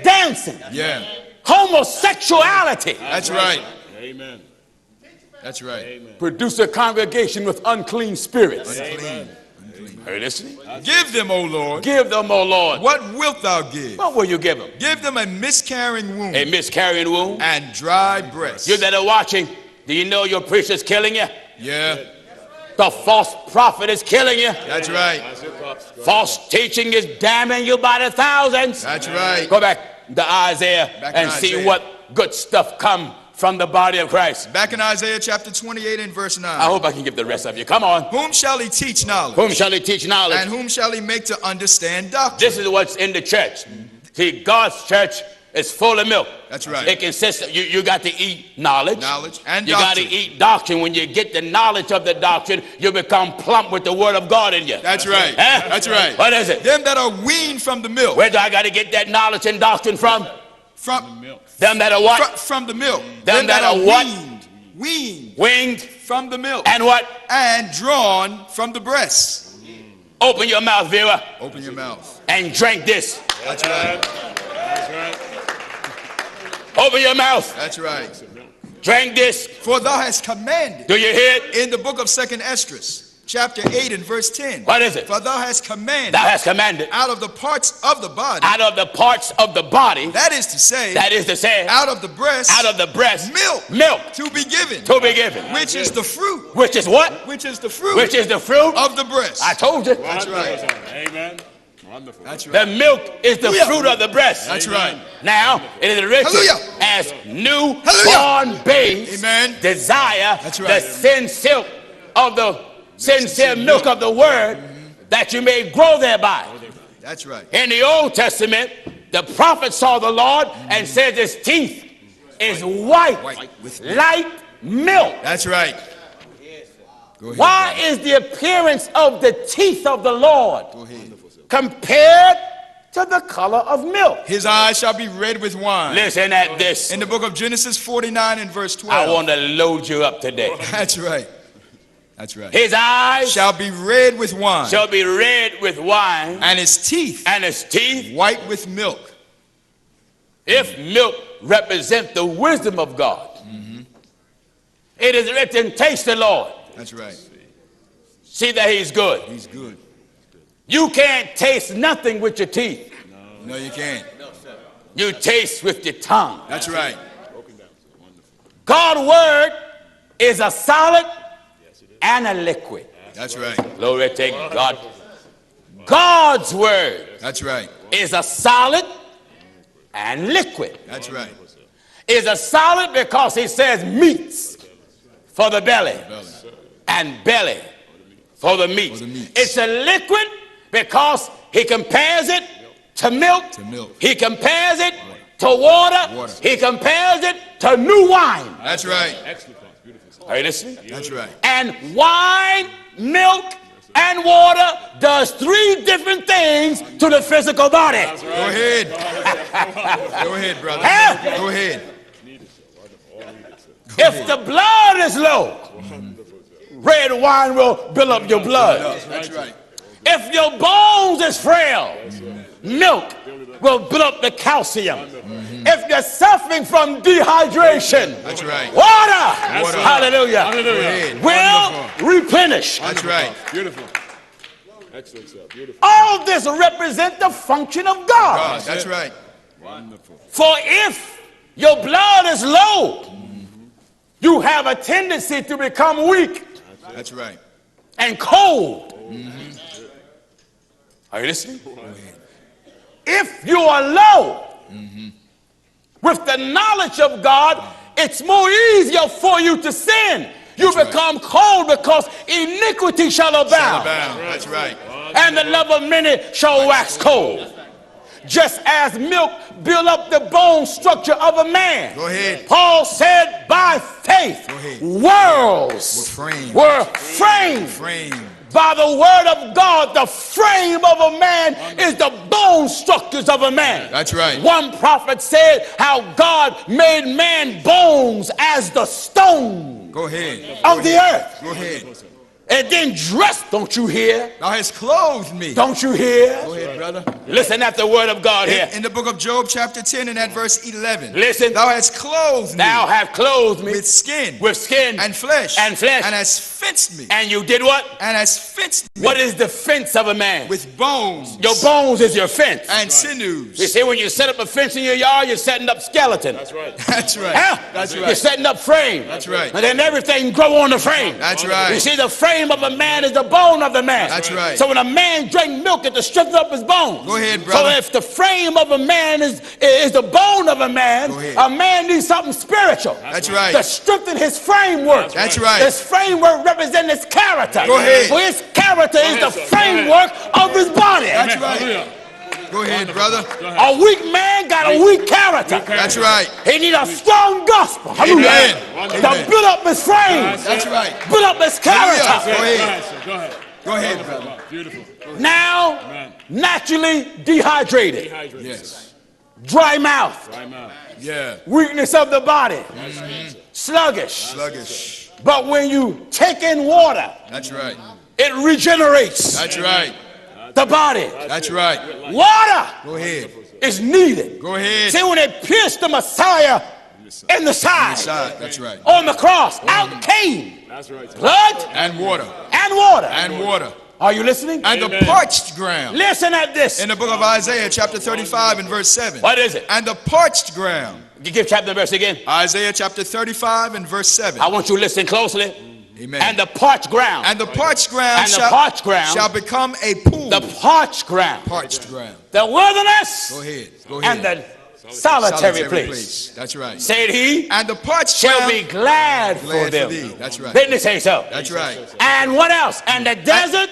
dancing, Yeah. homosexuality. That's right. Amen. That's right. Produce a congregation with unclean spirits. Unclean. Are you listening? Give them, O Lord. Give them, O Lord. What wilt thou give? What will you give them? Give them a miscarrying womb A miscarrying womb? and dry breasts. You that are watching, do you know your preacher's killing you? Yeah. The false prophet is killing you. That's right. False teaching is damning you by the thousands. That's right. Go back to Isaiah Back in and see Isaiah. what good stuff come from the body of Christ. Back in Isaiah chapter 28 and verse 9. I hope I can give the rest of you. Come on. Whom shall he teach knowledge? Whom shall he teach knowledge? And whom shall he make to understand doctrine? This is what's in the church. See, God's church is full of milk. That's right. It consists of, you got to eat knowledge. Knowledge and you got to doctrine. eat doctrine. When you get the knowledge of the doctrine, you become plump with the word of God in you. That's right. Huh? That's right. What is it? Them that are weaned from the milk. Where do I got to get that knowledge and doctrine from? From Them that are what? From the milk. Them that are what? Weaned Winged. from the milk. And what? And drawn from the breasts. Open your mouth, viewer, Open your mouth. and drink this. That's right. That's right. Open your mouth. That's right. Drink this. For thou hast commanded Do you hear it? in the book of 2nd Esdras, chapter 8 and verse 10. What is it? For thou hast commanded Thou hast commanded out of the parts of the body, out of the parts of the body, that is to say, that is to say, out of the breast, out of the breast, milk to be given, be given. which is the fruit, Which is what? which is the fruit Which is the fruit of the breast. I told you. That's right. Amen. Wonderful. That's right. The milk is the Hallelujah. fruit of the breast. That's right. Now, it is written Hallelujah. as newborn Hallelujah. babes Amen. desire That's right. the sincere of the sincere milk of the word, that you may grow thereby. That's right. In the Old Testament, the prophet saw the Lord and said his teeth is white, with like milk. That's right. Go ahead. Why is the appearance of the teeth of the Lord Go ahead. compared to the color of milk? His eyes shall be red with wine. Listen at this. In the book of Genesis 49 and verse 12. I want to load you up today. That's right. That's right. His eyes Shall be red with wine. shall be red with wine, And his teeth and his teeth, white with milk. if milk represents the wisdom of God. It is written, taste the Lord. That's right. See that he's good. He's good. You can't taste nothing with your teeth. No, you can't. You taste with your tongue. That's right. God's word is a solid and a liquid. That's right. Glory to God. God's word That's right. is a solid and liquid. That's right. Is a solid because he says meats for the belly and belly for the meat. For the meats. It's a liquid because he compares it to milk. To milk. He compares it to water. Water. He compares it to new wine. That's right. Are you listening? That's right. And wine, milk, and water does three different things to the physical body. Go ahead. Go ahead, brother. Huh? Go ahead. If the blood is low, red wine will build up your blood. That's right. If your bones is frail, milk will build up the calcium. If you're suffering from dehydration, That's right. water, Water. hallelujah, Go ahead. will replenish. That's right. Beautiful. Excellent stuff. Beautiful. All this represents the function of God. God. That's right. Wonderful. For if your blood is low, you have a tendency to become weak That's right. and cold. Are you listening? if you are low with the knowledge of God, it's more easier for you to sin. You become cold because iniquity shall abound. That's right. And the love of many shall wax cold. Just as milk build up the bone structure of a man. Go ahead. Paul said, by faith, worlds were framed. By the word of God, the frame of a man is the bone structures of a man. That's right. One prophet said how God made man bones as the stone Go ahead. of the earth. Go ahead. And then dressed, don't you hear? Thou hast clothed me. Don't you hear? Go ahead, brother. Listen at the word of God here. In the book of Job, chapter 10, and at verse 11. Listen. Thou hast clothed me. Thou have clothed me with skin. With skin. And flesh. And flesh. And hast fenced me. And you did what? And hast fenced me. What is the fence of a man? With bones. Your bones is your fence. And sinews. You see, when you set up a fence in your yard, you're setting up skeleton. That's right. That's right. Huh? That's right. You're setting up frame. That's right. And then everything grow on the frame. That's right. You see, the frame of a man is the bone of the man. That's right. So when a man drink milk, it strengthens up his bones. Go ahead, brother. So if the frame of a man is the bone of a man, a man needs something spiritual. That's right. To strengthen his framework. That's right. His framework represents his character. Go ahead. For his character is the framework of his body. That's right. Go ahead, brother. A weak man got a weak character. That's right. He need a strong gospel. Amen. To build up his frame. That's right. Build up his character. Go ahead. Go ahead. Go ahead, brother. Beautiful. Now, naturally dehydrated. Yes. Dry mouth. Yeah. Weakness of the body. Sluggish. Sluggish. But when you take in water, That's right. it regenerates That's right. the body. That's right. Water Go ahead. is needed. Go ahead. See, when they pierced the Messiah in the side, That's right. on the cross, out came That's right. blood And water. and water. And water. Are you listening? And the parched ground. Listen at this. In the book of Isaiah, chapter 35 and verse 7. What is it? And the parched ground. You give chapter and verse again. Isaiah chapter 35 and verse 7. I want you to listen closely. Amen. And the parched ground. And the parched ground, And the parched ground shall become a pool. The parched ground. Parched ground. The wilderness. Go ahead. Go And ahead. the solitary place. That's right. Said he. And the parched Shall ground be glad for glad them. for thee. That's right. Didn't he say so? That's right. And what else? And the desert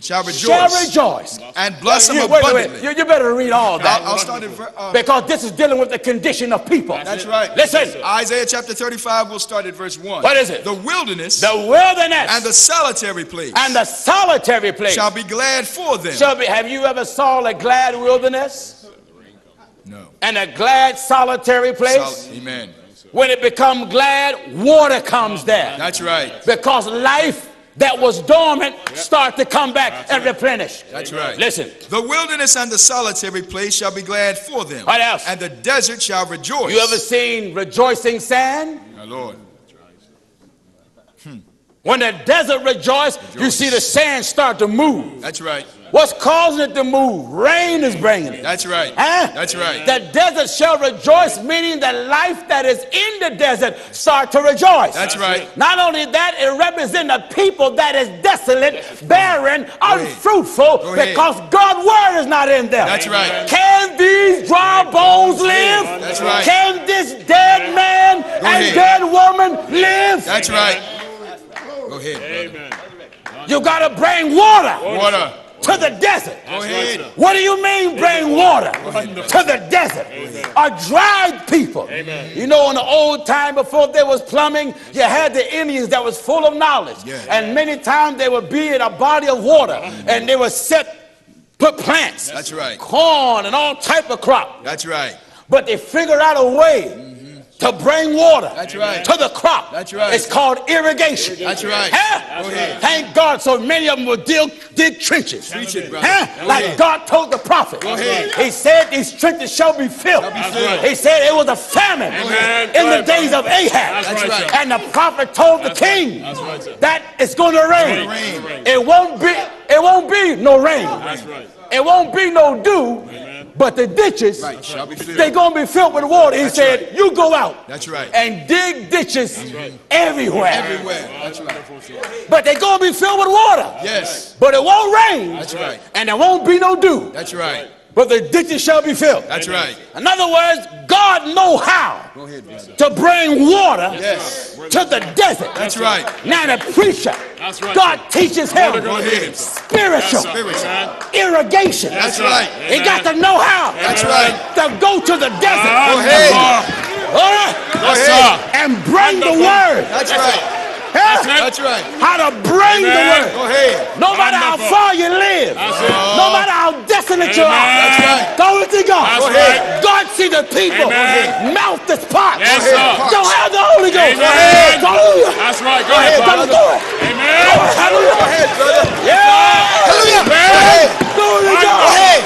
Shall rejoice. shall rejoice. And blossom Wait, wait, abundantly. you better read all that. I'll start at because this is dealing with the condition of people. That's right. Listen. Isaiah chapter 35, we'll start at verse 1. What is it? The wilderness The wilderness and the solitary place and the solitary place shall be glad for them. shall be. Have you ever saw a glad wilderness No. and a glad solitary place? Amen. When it becomes glad, water comes there. That's right. Because life that was dormant start to come back and replenish. That's right. Listen. The wilderness and the solitary place shall be glad for them. What else? And the desert shall rejoice. You ever seen rejoicing sand? My Lord. When the desert rejoices, you see the sand start to move. That's right. What's causing it to move? Rain is bringing it. That's right. Huh? That's right. The desert shall rejoice, meaning the life that is in the desert start to rejoice. That's right. Not only that, it represents a people that is desolate, barren, unfruitful, ahead. because God's word is not in them. That's right. Can these dry bones live? That's right. Can this dead man and ahead. dead woman live? That's right. Go ahead, brother. You got to bring water Water. to the desert. Go ahead. What do you mean bring water to the desert? A dried people. You know, in the old time before there was plumbing, you had the Indians that was full of knowledge. Yeah. And many times they would be in a body of water and they would put plants. That's right. Corn and all type of crop. That's right. But they figured out a way to bring water That's right. to the crop. That's right. It's called irrigation. That's right. Huh? Go ahead. Thank God so many of them will dig trenches. Preach it, brother. Huh? Go Like ahead. God told the prophet. Go ahead. He said these trenches shall be filled. filled. He said it was a famine Amen. in the days of Ahab. That's right. And the prophet told the king that it's going to rain. rain. It won't be no rain. That's right. It won't be no dew. But the ditches, Right. Shall be filled. they're going to be filled with water. He said, right. you go out That's right. and dig ditches everywhere. Everywhere. That's right. But they're going to be filled with water. Yes. But it won't rain. That's right. And there won't be no dew. That's right. but the ditches shall be filled. That's right. In other words, God know how Go ahead, brother. to bring water Yes. to the desert. That's right. Now the preacher, That's right, God teaches him Go ahead. spiritual Spiritual. irrigation. That's right. He got to know how That's right. to go to the desert. Go ahead. All right? Go ahead. And bring the word. That's right. Huh? That's right. How to bring the word. Go ahead. No matter how far you live, no matter how desolate you are, That's right. go with the God. That's Go ahead. God see the people mouth this pot. Yes, Go ahead. sir. Don't have the Holy Ghost. Amen. Hallelujah. That's right. Go Go ahead, ahead, Don't brother. do it. Amen. Hallelujah. Go ahead, brother. Yeah. Hallelujah. Go Amen. ahead. Go with Go God. ahead.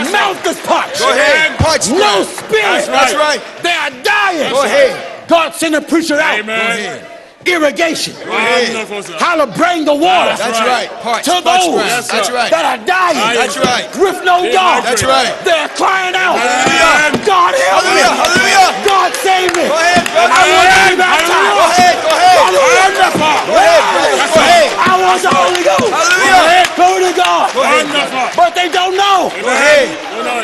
Mouth this pot. Go ahead. Parch No ground. spirit. That's right. They are dying. Go ahead. God send a preacher out. Amen. Go ahead. Irrigation. Wonderful, sir. How to bring the water That's right. Parch. to Parch those ground. That's right. that are dying. That's right. With no God. That's right. They're crying out. Amen. God help me. Hallelujah. Hallelujah. God save me. Go ahead, brother. I want to be Go baptized. ahead. Go ahead. Hallelujah. Go ahead, brother. Go ahead. I want the Holy Ghost. Hallelujah. Glory to God. Go ahead. Wonderful. But they don't know. Go ahead.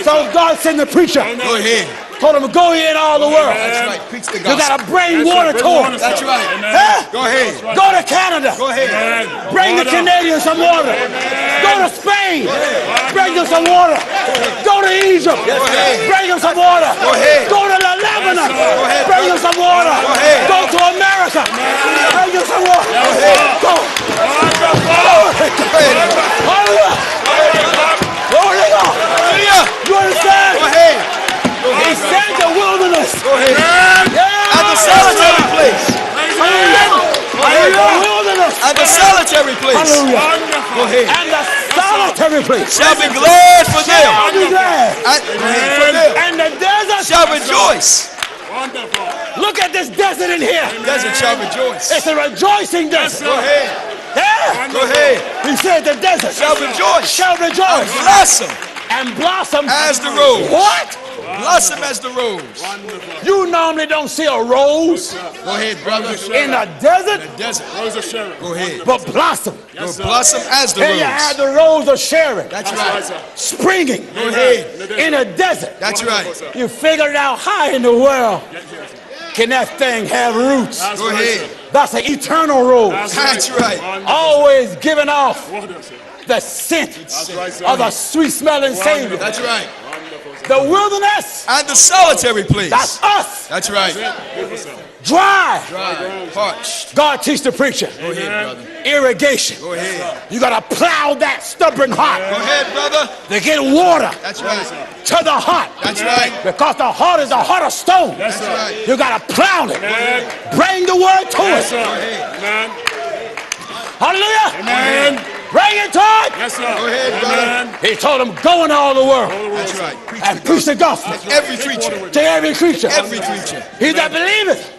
So God sent the preacher. Go ahead. Told him to go in all the world. That's right. Preach the You gospel. got to bring water to them. That's right. Huh? Go ahead. Go to Canada. Go ahead. Bring the Canadians some water. Go to Spain. Bring them some water. Go to Egypt. ahead. Bring them some water. Go ahead. Go to Lebanon. ahead, Bring them some water. Go ahead. Go to America. Bring them some water. Go. Hallelujah. Glory to God. Hallelujah. You understand? Go ahead. He said the wilderness. Go ahead. Yeah. At the solitary place. Hallelujah. The wilderness. At the solitary place. Hallelujah. Go ahead. And the solitary place. Shall be glad for them. Shall be glad. For them. And the desert Shall rejoice. Wonderful. Look at this desert in here. Desert shall rejoice. It's a rejoicing desert. Go ahead. Yeah. Go ahead. He said the desert Shall rejoice. shall rejoice Blossom and blossom as the rose. What? Blossom as the rose. You normally don't see a rose Go ahead, brother. in a desert, Desert. Rose of Sharon. Go ahead. but blossom. Go blossom as the Here you have rose. the rose of Sharon That's Right, right. sir. springing Go ahead. in a desert. That's right. You figured out how in the world can that thing have roots? Go ahead. That's an eternal rose. That's right. Always giving off Wonderful. the scent That's right, sir. of the sweet smelling Savior. That's right. The wilderness, And the solitary place. that's us. That's right. Beautiful, sir. Dry. Dry. Parched. God teach the preacher. Go ahead, brother. Irrigation. Go ahead. You got to plow that stubborn heart Go ahead, brother. to get water That's right. to the heart. That's right. Because the heart is a heart of stone. Yes, sir. right. You got to plow it. Amen. Bring the word to Yes, it. sir. Amen. Hallelujah. Amen. Bring it to it. Yes, sir. Go ahead, brother. Amen. He told him, go in all the world That's right. Preach and preach the gospel every creature. to every creature. Every creature. He that believeth.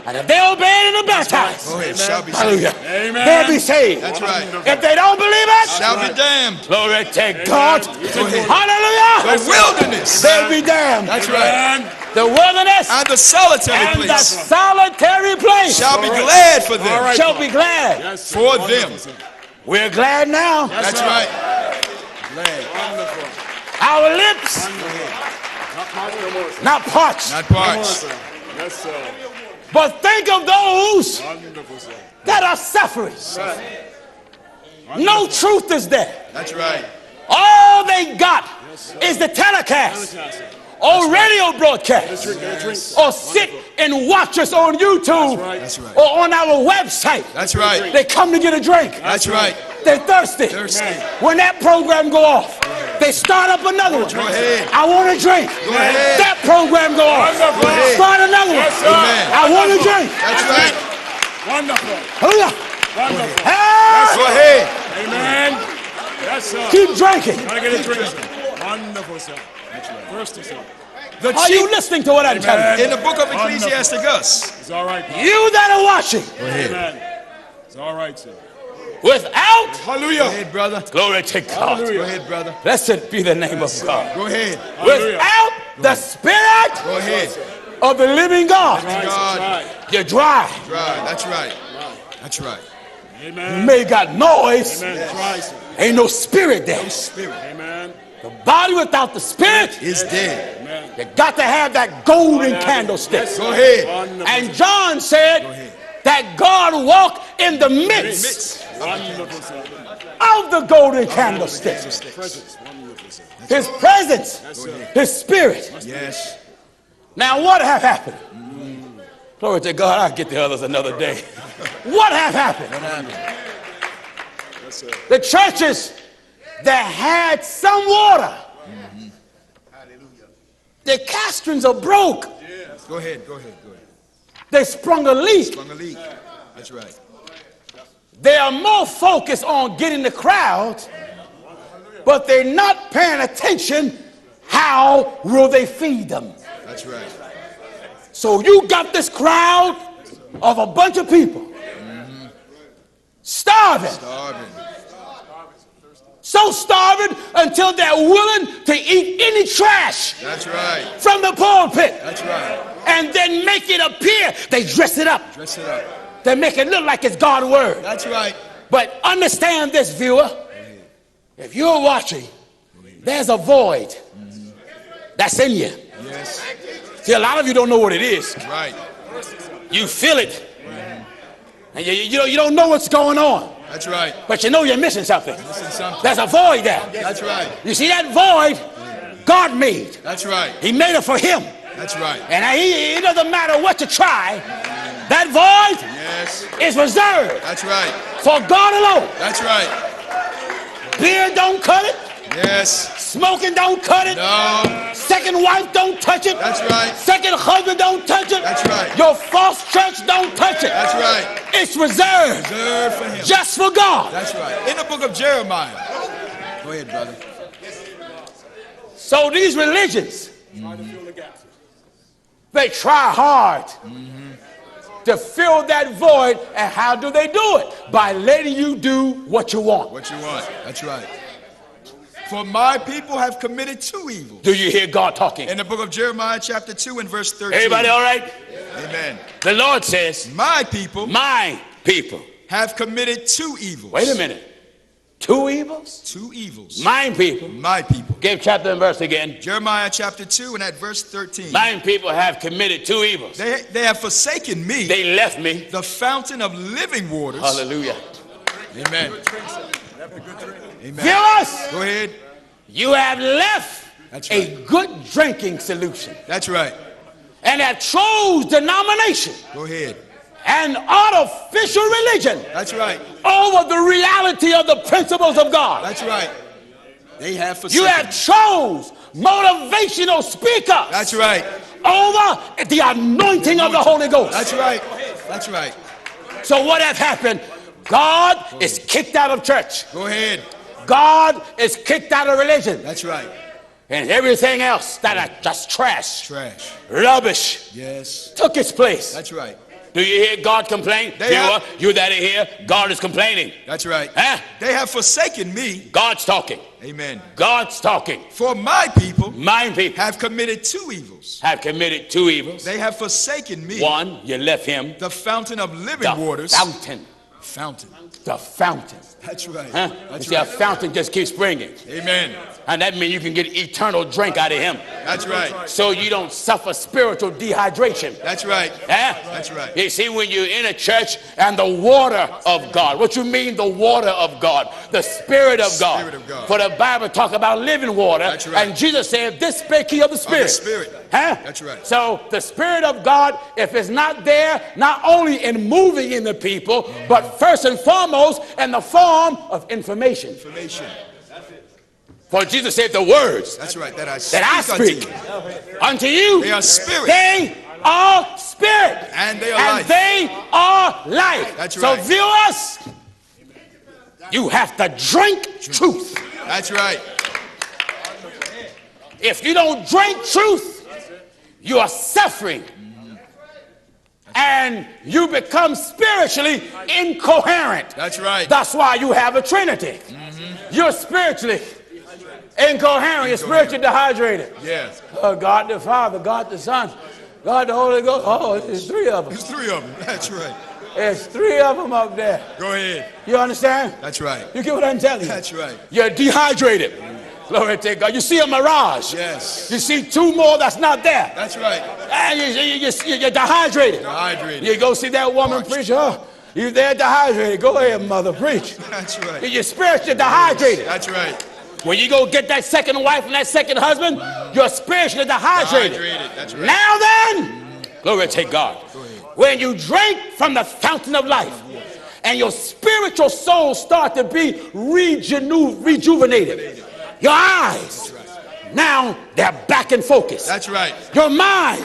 And if they obey it and are baptized, Go ahead. Shall be saved. hallelujah, Amen. they'll be saved. That's right. If they don't believe it, Shall be damned. glory to God. Go ahead. Hallelujah. The wilderness. They'll be damned. That's right. Amen. The wilderness And the solitary and the place. solitary place Shall be glad for All them. right. shall be glad. Yes, sir. For Wonderful, them. sir. We're glad now. Yes, That's sir. right. Glad. Wonderful. Our lips Not parched no more, sir. not parched. Not Come on, parched. sir. Yes, sir. But think of those Wonderful, sir. that are suffering. No truth is there. That's right. All they got is the telecast or radio broadcast or sit and watch us on YouTube That's right. or on our website. That's right. They come to get a drink. That's right. They're thirsty. Thirsty. When that program go off, they start up another one. Go ahead. I want a drink. Go ahead. That program go off. Wonderful. Go ahead. Start another one. Yes, sir. Amen. I want a drink. That's right. Wonderful. Hallelujah. Wonderful. Hey, Go ahead. Amen. Yes, sir. keep drinking. Can I get a drink, sir? Wonderful, sir. That's right. Thirsty, sir. The Are you chief listening to what I'm telling you? in the book of Ecclesiasticus. It's all right. Pop. You that are watching Amen. It's all right, sir. without Go Hallelujah. ahead, brother. glory to God. Go ahead, brother. Blessed be the name of God. Go ahead. Without the Spirit Go ahead. of the living God, God. you're dry. Right. That's right. That's right. You Amen. may got noise, Amen. Try, sir. ain't no spirit there. Spirit. Amen. The body without the spirit is dead. You got to have that golden candlestick. Go ahead. And John said that God walked in the midst of the golden candlestick. His presence, his spirit. Yes. Now what have happened? Glory to God, I'll get the others another day. What have happened? The churches that had some water, their castrons are broke. Go ahead. They sprung a leak. That's right. They are more focused on getting the crowd, but they're not paying attention. How will they feed them? That's right. So you got this crowd of a bunch of people starving. So starving until they're willing to eat any trash. That's right. From the pulpit. That's right. And then make it appear. They dress it up. They make it look like it's God's word. That's right. But understand this, viewer. If you're watching, there's a void that's in you. Yes. See, a lot of you don't know what it is. Right. You feel it. And you don't know what's going on. That's right. But you know you're missing something. Something. There's a void there. That's right. You see that void God made. That's right. He made it for him. That's right. And it doesn't matter what you try. That void is reserved. That's right. For God alone. That's right. Beer don't cut it. Yes. Smoking don't cut it. No. Second wife don't touch it. That's right. Second husband don't touch it. That's right. Your false church don't touch it. That's right. It's reserved. Reserved for him. Just for God. That's right. In the book of Jeremiah. Go ahead, brother. So these religions, they try hard to fill that void. And how do they do it? By letting you do what you want. What you want. That's right. For my people have committed two evils. Do you hear God talking? In the book of Jeremiah chapter 2 and verse 13. Everybody all right? Amen. The Lord says, my people have committed two evils. Wait a minute. Two evils? Two evils. My people. My people. Give chapter and verse again. Jeremiah chapter 2 and at verse 13. My people have committed two evils. They have forsaken me. They left me. The fountain of living waters. Hallelujah. Amen. Amen. Viewers, go ahead. You have left a good drinking solution. That's right. And have chose denomination. Go ahead. An artificial religion. That's right. Over the reality of the principles of God. That's right. They have forsaken. You have chose motivational speaker. That's right. Over the anointing of the Holy Ghost. That's right. That's right. So what has happened? God is kicked out of church. Go ahead. God is kicked out of religion. That's right. And everything else that are just trash. Rubbish. Yes. Took its place. That's right. Do you hear God complain? You that are here, God is complaining. That's right. Huh? They have forsaken me. God's talking. Amen. God's talking. For my people have committed two evils. Have committed two evils. They have forsaken me. One, you left him. The fountain of living waters. Fountain. The fountain. That's right. Huh? That's you see, a fountain just keeps springing. Amen. And that means you can get eternal drink out of him. That's right. So you don't suffer spiritual dehydration. That's right. Huh? That's right. You see, when you're in a church and the water of God, what you mean the water of God? The Spirit of God. Spirit of God. For the Bible talk about living water. That's right. And Jesus said, this spake he of the Spirit. Of the Spirit. Huh? That's right. So the Spirit of God, if it's not there, not only in moving in the people, but first and foremost in the form of information. For Jesus said the words that's right, that I speak unto you, they are spirit. They are spirit. And they are and life. They are life. That's so right. viewers, you have to drink truth. That's right. If you don't drink truth, you are suffering. And you become spiritually incoherent. That's right. That's why you have a Trinity. You're spiritually incoherent. You're spiritually dehydrated. Yes. God the Father, God the Son, God the Holy Ghost. Oh, it's three of them. There's three of them. That's right. There's three of them up there. Go ahead. You understand? That's right. You get what I'm telling you? That's right. You're dehydrated. Glory to God. You see a mirage. Yes. You see two more that's not there. That's right. And you're dehydrated. Dehydrated. You go see that woman preach. Oh, you there dehydrated. Go ahead, mother, preach. That's right. You're spiritually dehydrated. That's right. When you go get that second wife and that second husband, you're spiritually dehydrated. That's right. Now then, glory to God. When you drink from the fountain of life and your spiritual soul start to be rejuvenated, your eyes, now they're back in focus. That's right. Your mind,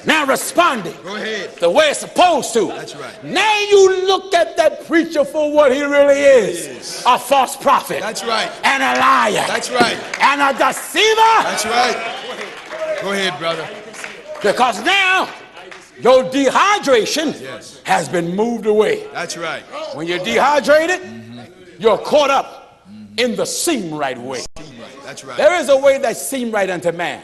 now responding Go ahead. the way it's supposed to. That's right. Now you look at that preacher for what he really is. A false prophet. That's right. And a liar. That's right. And a deceiver. That's right. Go ahead, brother. Because now your dehydration Yes. has been moved away. That's right. When you're dehydrated, you're caught up in the seem right way. That's right. There is a way that seem right unto man.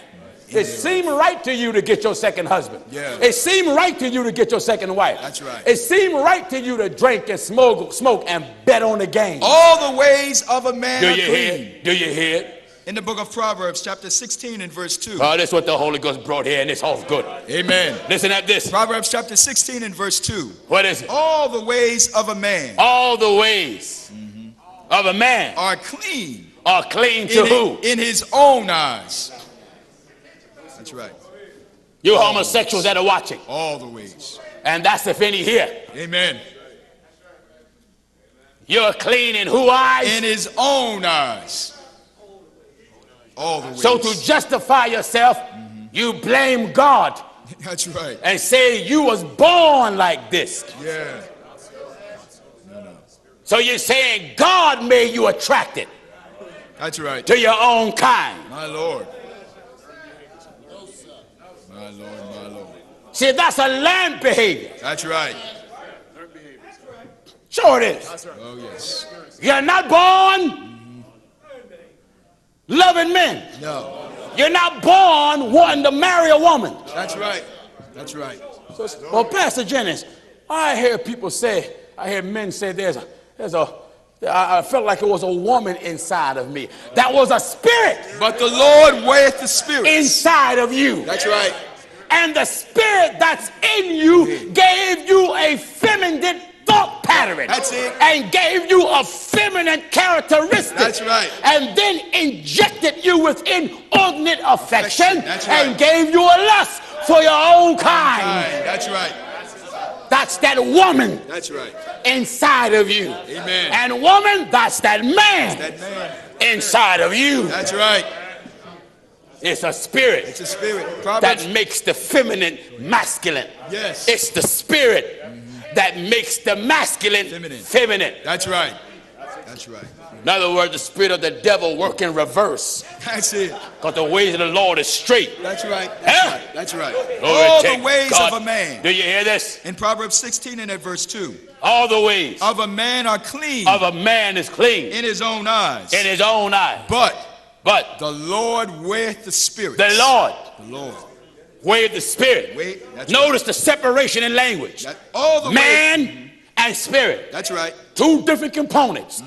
It seemed right to you to get your second husband. Yeah. It seemed right to you to get your second wife. That's right. It seemed right to you to drink and smoke and bet on the game. All the ways of a man Do are you clean. hear it? Do you hear it? In the book of Proverbs, chapter 16 and verse 2. Oh, that's what the Holy Ghost brought here, and it's all good. Amen. Listen at this. Proverbs chapter 16 and verse 2. What is it? All the ways of a man All the ways of a man are clean are clean to who? in his own eyes. That's right. You homosexuals that are watching. All the ways. And that's if any here. Amen. You're clean in who eyes? In his own eyes. All the ways. So to justify yourself, you blame God That's right. and say you was born like this. Yeah. So you're saying God made you attracted That's right. to your own kind. My Lord. My Lord, my Lord. See, that's a learned behavior. That's right. Sure it is. Oh, yes. You're not born loving men. No. You're not born wanting to marry a woman. That's right. That's right. Well, Pastor Jennings, I hear people say, I hear men say I felt like it was a woman inside of me. That was a spirit But the Lord weigheth the spirits. inside of you. That's right. And the spirit that's in you gave you a feminine thought pattern. That's it. And gave you a feminine characteristic. That's right. And then injected you with inordinate affection. That's right. And gave you a lust for your own kind. That's right. That's that woman That's right. inside of you. Amen. And woman, that's that man That man. inside of you. That's right. It's a spirit It's a spirit. that Proverbs. makes the feminine masculine. Yes. It's the spirit that makes the masculine feminine. That's right. That's right. In other words, the spirit of the devil work in reverse. That's it. Because the ways of the Lord is straight. That's right. Huh? That's right. Glory All to the ways God. of a man. Do you hear this? In Proverbs 16 and at verse 2. All the ways Of a man are clean of a man is clean in his own eyes. in his own eye. But But the Lord weigheth the spirits. the Lord The Lord. weighed the spirit. That's Notice the separation in language. right. All the ways. Man and spirit. That's right. Two different components.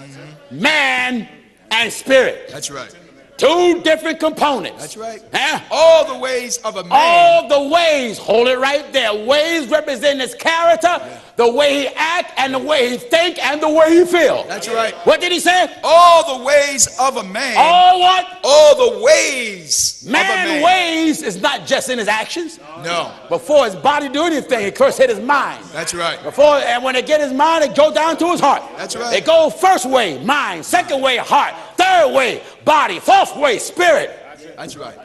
Man and spirit. That's right. Two different components. That's right. Huh? All the ways of a man. All the ways, hold it right there. Ways represent his character, the way he act, and the way he think, and the way he feel. That's right. What did he say? All the ways of a man. All what? All the ways of a Man man. ways is not just in his actions. No. Before his body do anything, it first hit his mind. That's right. Before, and when it get his mind, it go down to his heart. That's right. It go first way, mind. Second way, heart. Third way, body. Fourth way, spirit. That's right.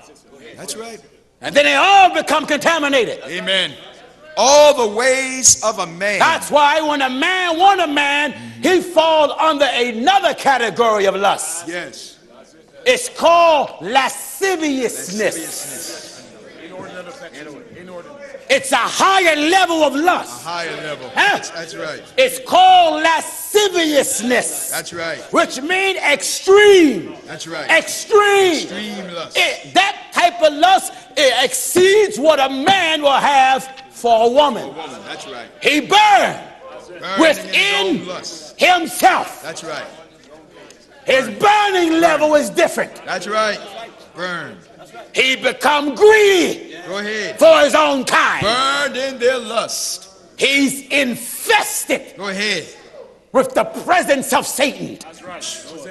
That's right. And then they all become contaminated. Amen. All the ways of a man. That's why when a man want a man, he falls under another category of lust. Yes. It's called lasciviousness. It's a higher level of lust. Higher level. Huh? That's right. It's called lasciviousness. That's right. Which means extreme. That's right. Extreme. Extreme lust. That type of lust, it exceeds what a man will have for a woman. That's right. He burned Burning in his within own lust. himself. That's right. His burning level is different. That's right. Burn. He become greedy Go ahead. for his own kind. Burned in their lust. He's infested Go ahead. with the presence of Satan.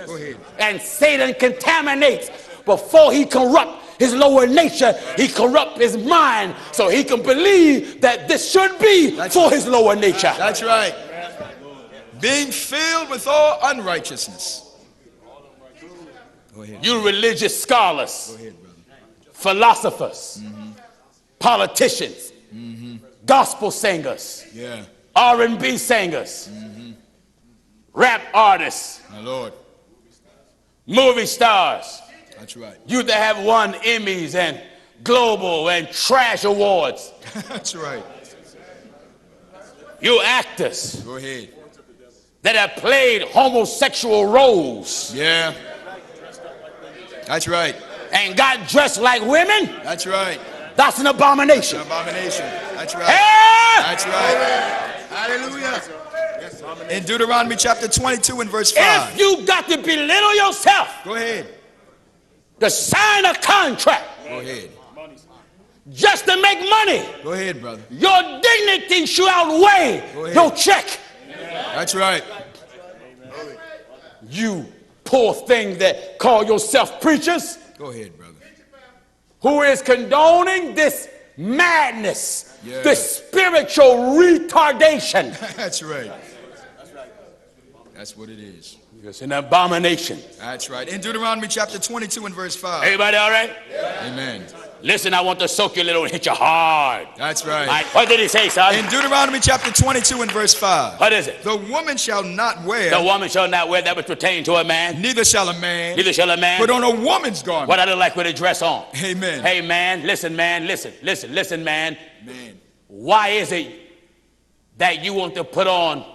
Go ahead. And Satan contaminates before he corrupt his lower nature. He corrupt his mind so he can believe that this should be for his lower nature. That's right. Being filled with all unrighteousness. Go ahead. You religious scholars, Go ahead, brother. philosophers, politicians, gospel singers, Yeah. R&B singers, rap artists, My Lord. movie stars. That's right. You that have won Emmys and Global and Trash Awards. That's right. You actors Go ahead. that have played homosexual roles Yeah. That's right. and got dressed like women. That's right. That's an abomination. Abomination. That's right. Hey! That's right. Hallelujah. In Deuteronomy chapter 22 and verse 5. If you got to belittle yourself Go ahead. to sign a contract Go ahead. just to make money, Go ahead, brother. your dignity should outweigh Go ahead. your check. That's right. You poor thing that call yourself preachers, Go ahead, brother. who is condoning this madness, Yeah. this spiritual retardation. That's right. That's what it is. It's an abomination. That's right. In Deuteronomy chapter 22 and verse 5. Everybody all right? Amen. Listen, I want to soak you a little and hit you hard. That's All right. right, what did he say, son? In Deuteronomy chapter 22 and verse 5. What is it? The woman shall not wear, The woman shall not wear that which pertains to a man, neither shall a man, neither shall a man put on a woman's garment. what I look like with a dress on. Amen. Hey, man, listen, listen, man. Man. Why is it that you want to put on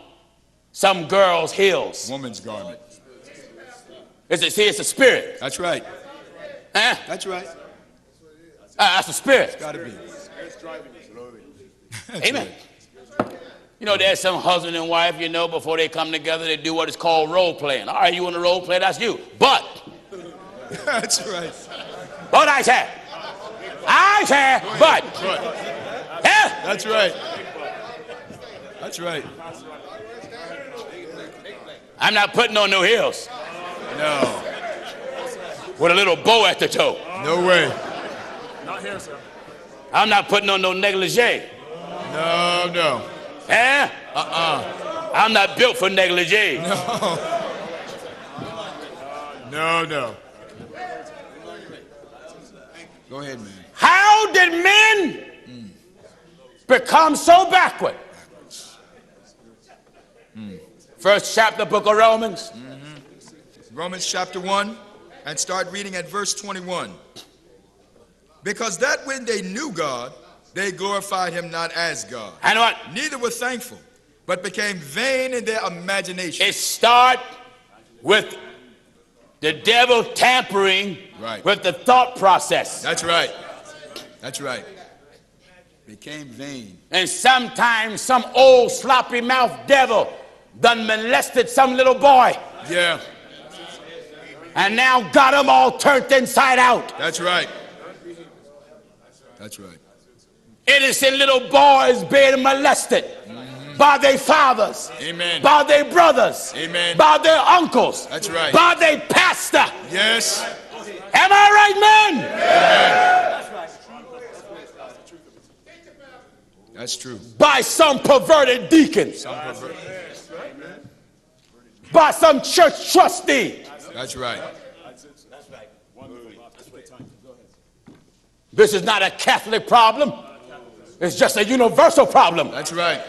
some girl's heels? Woman's garment. It's a spirit. That's right. Huh? That's right. That's a spirit. Gotta be. Amen. You know, there's some husband and wife, you know, before they come together, they do what is called role playing. All right, you want to role play, that's you. But That's right. what I said, but. Yeah? That's right. That's right. I'm not putting on no heels No. with a little bow at the toe. No way. I'm not putting on no negligee. No. Eh? I'm not built for negligee. No. Go ahead, man. How did men become so backward? First chapter, book of Romans. Romans chapter 1 and start reading at verse 21. Because that when they knew God, they glorified him not as God. And what? Neither were thankful, but became vain in their imagination. It starts with the devil tampering Right. with the thought process. That's right. That's right. Became vain. And sometimes some old sloppy mouth devil done molested some little boy Yeah. and now got them all turned inside out. That's right. That's right. Innocent little boys being molested by their fathers, Amen. by their brothers, Amen. by their uncles, That's right. by their pastor. Yes. Am I right, man? That's true. By some perverted deacons, by some church trustee. That's right. This is not a Catholic problem. It's just a universal problem. That's right.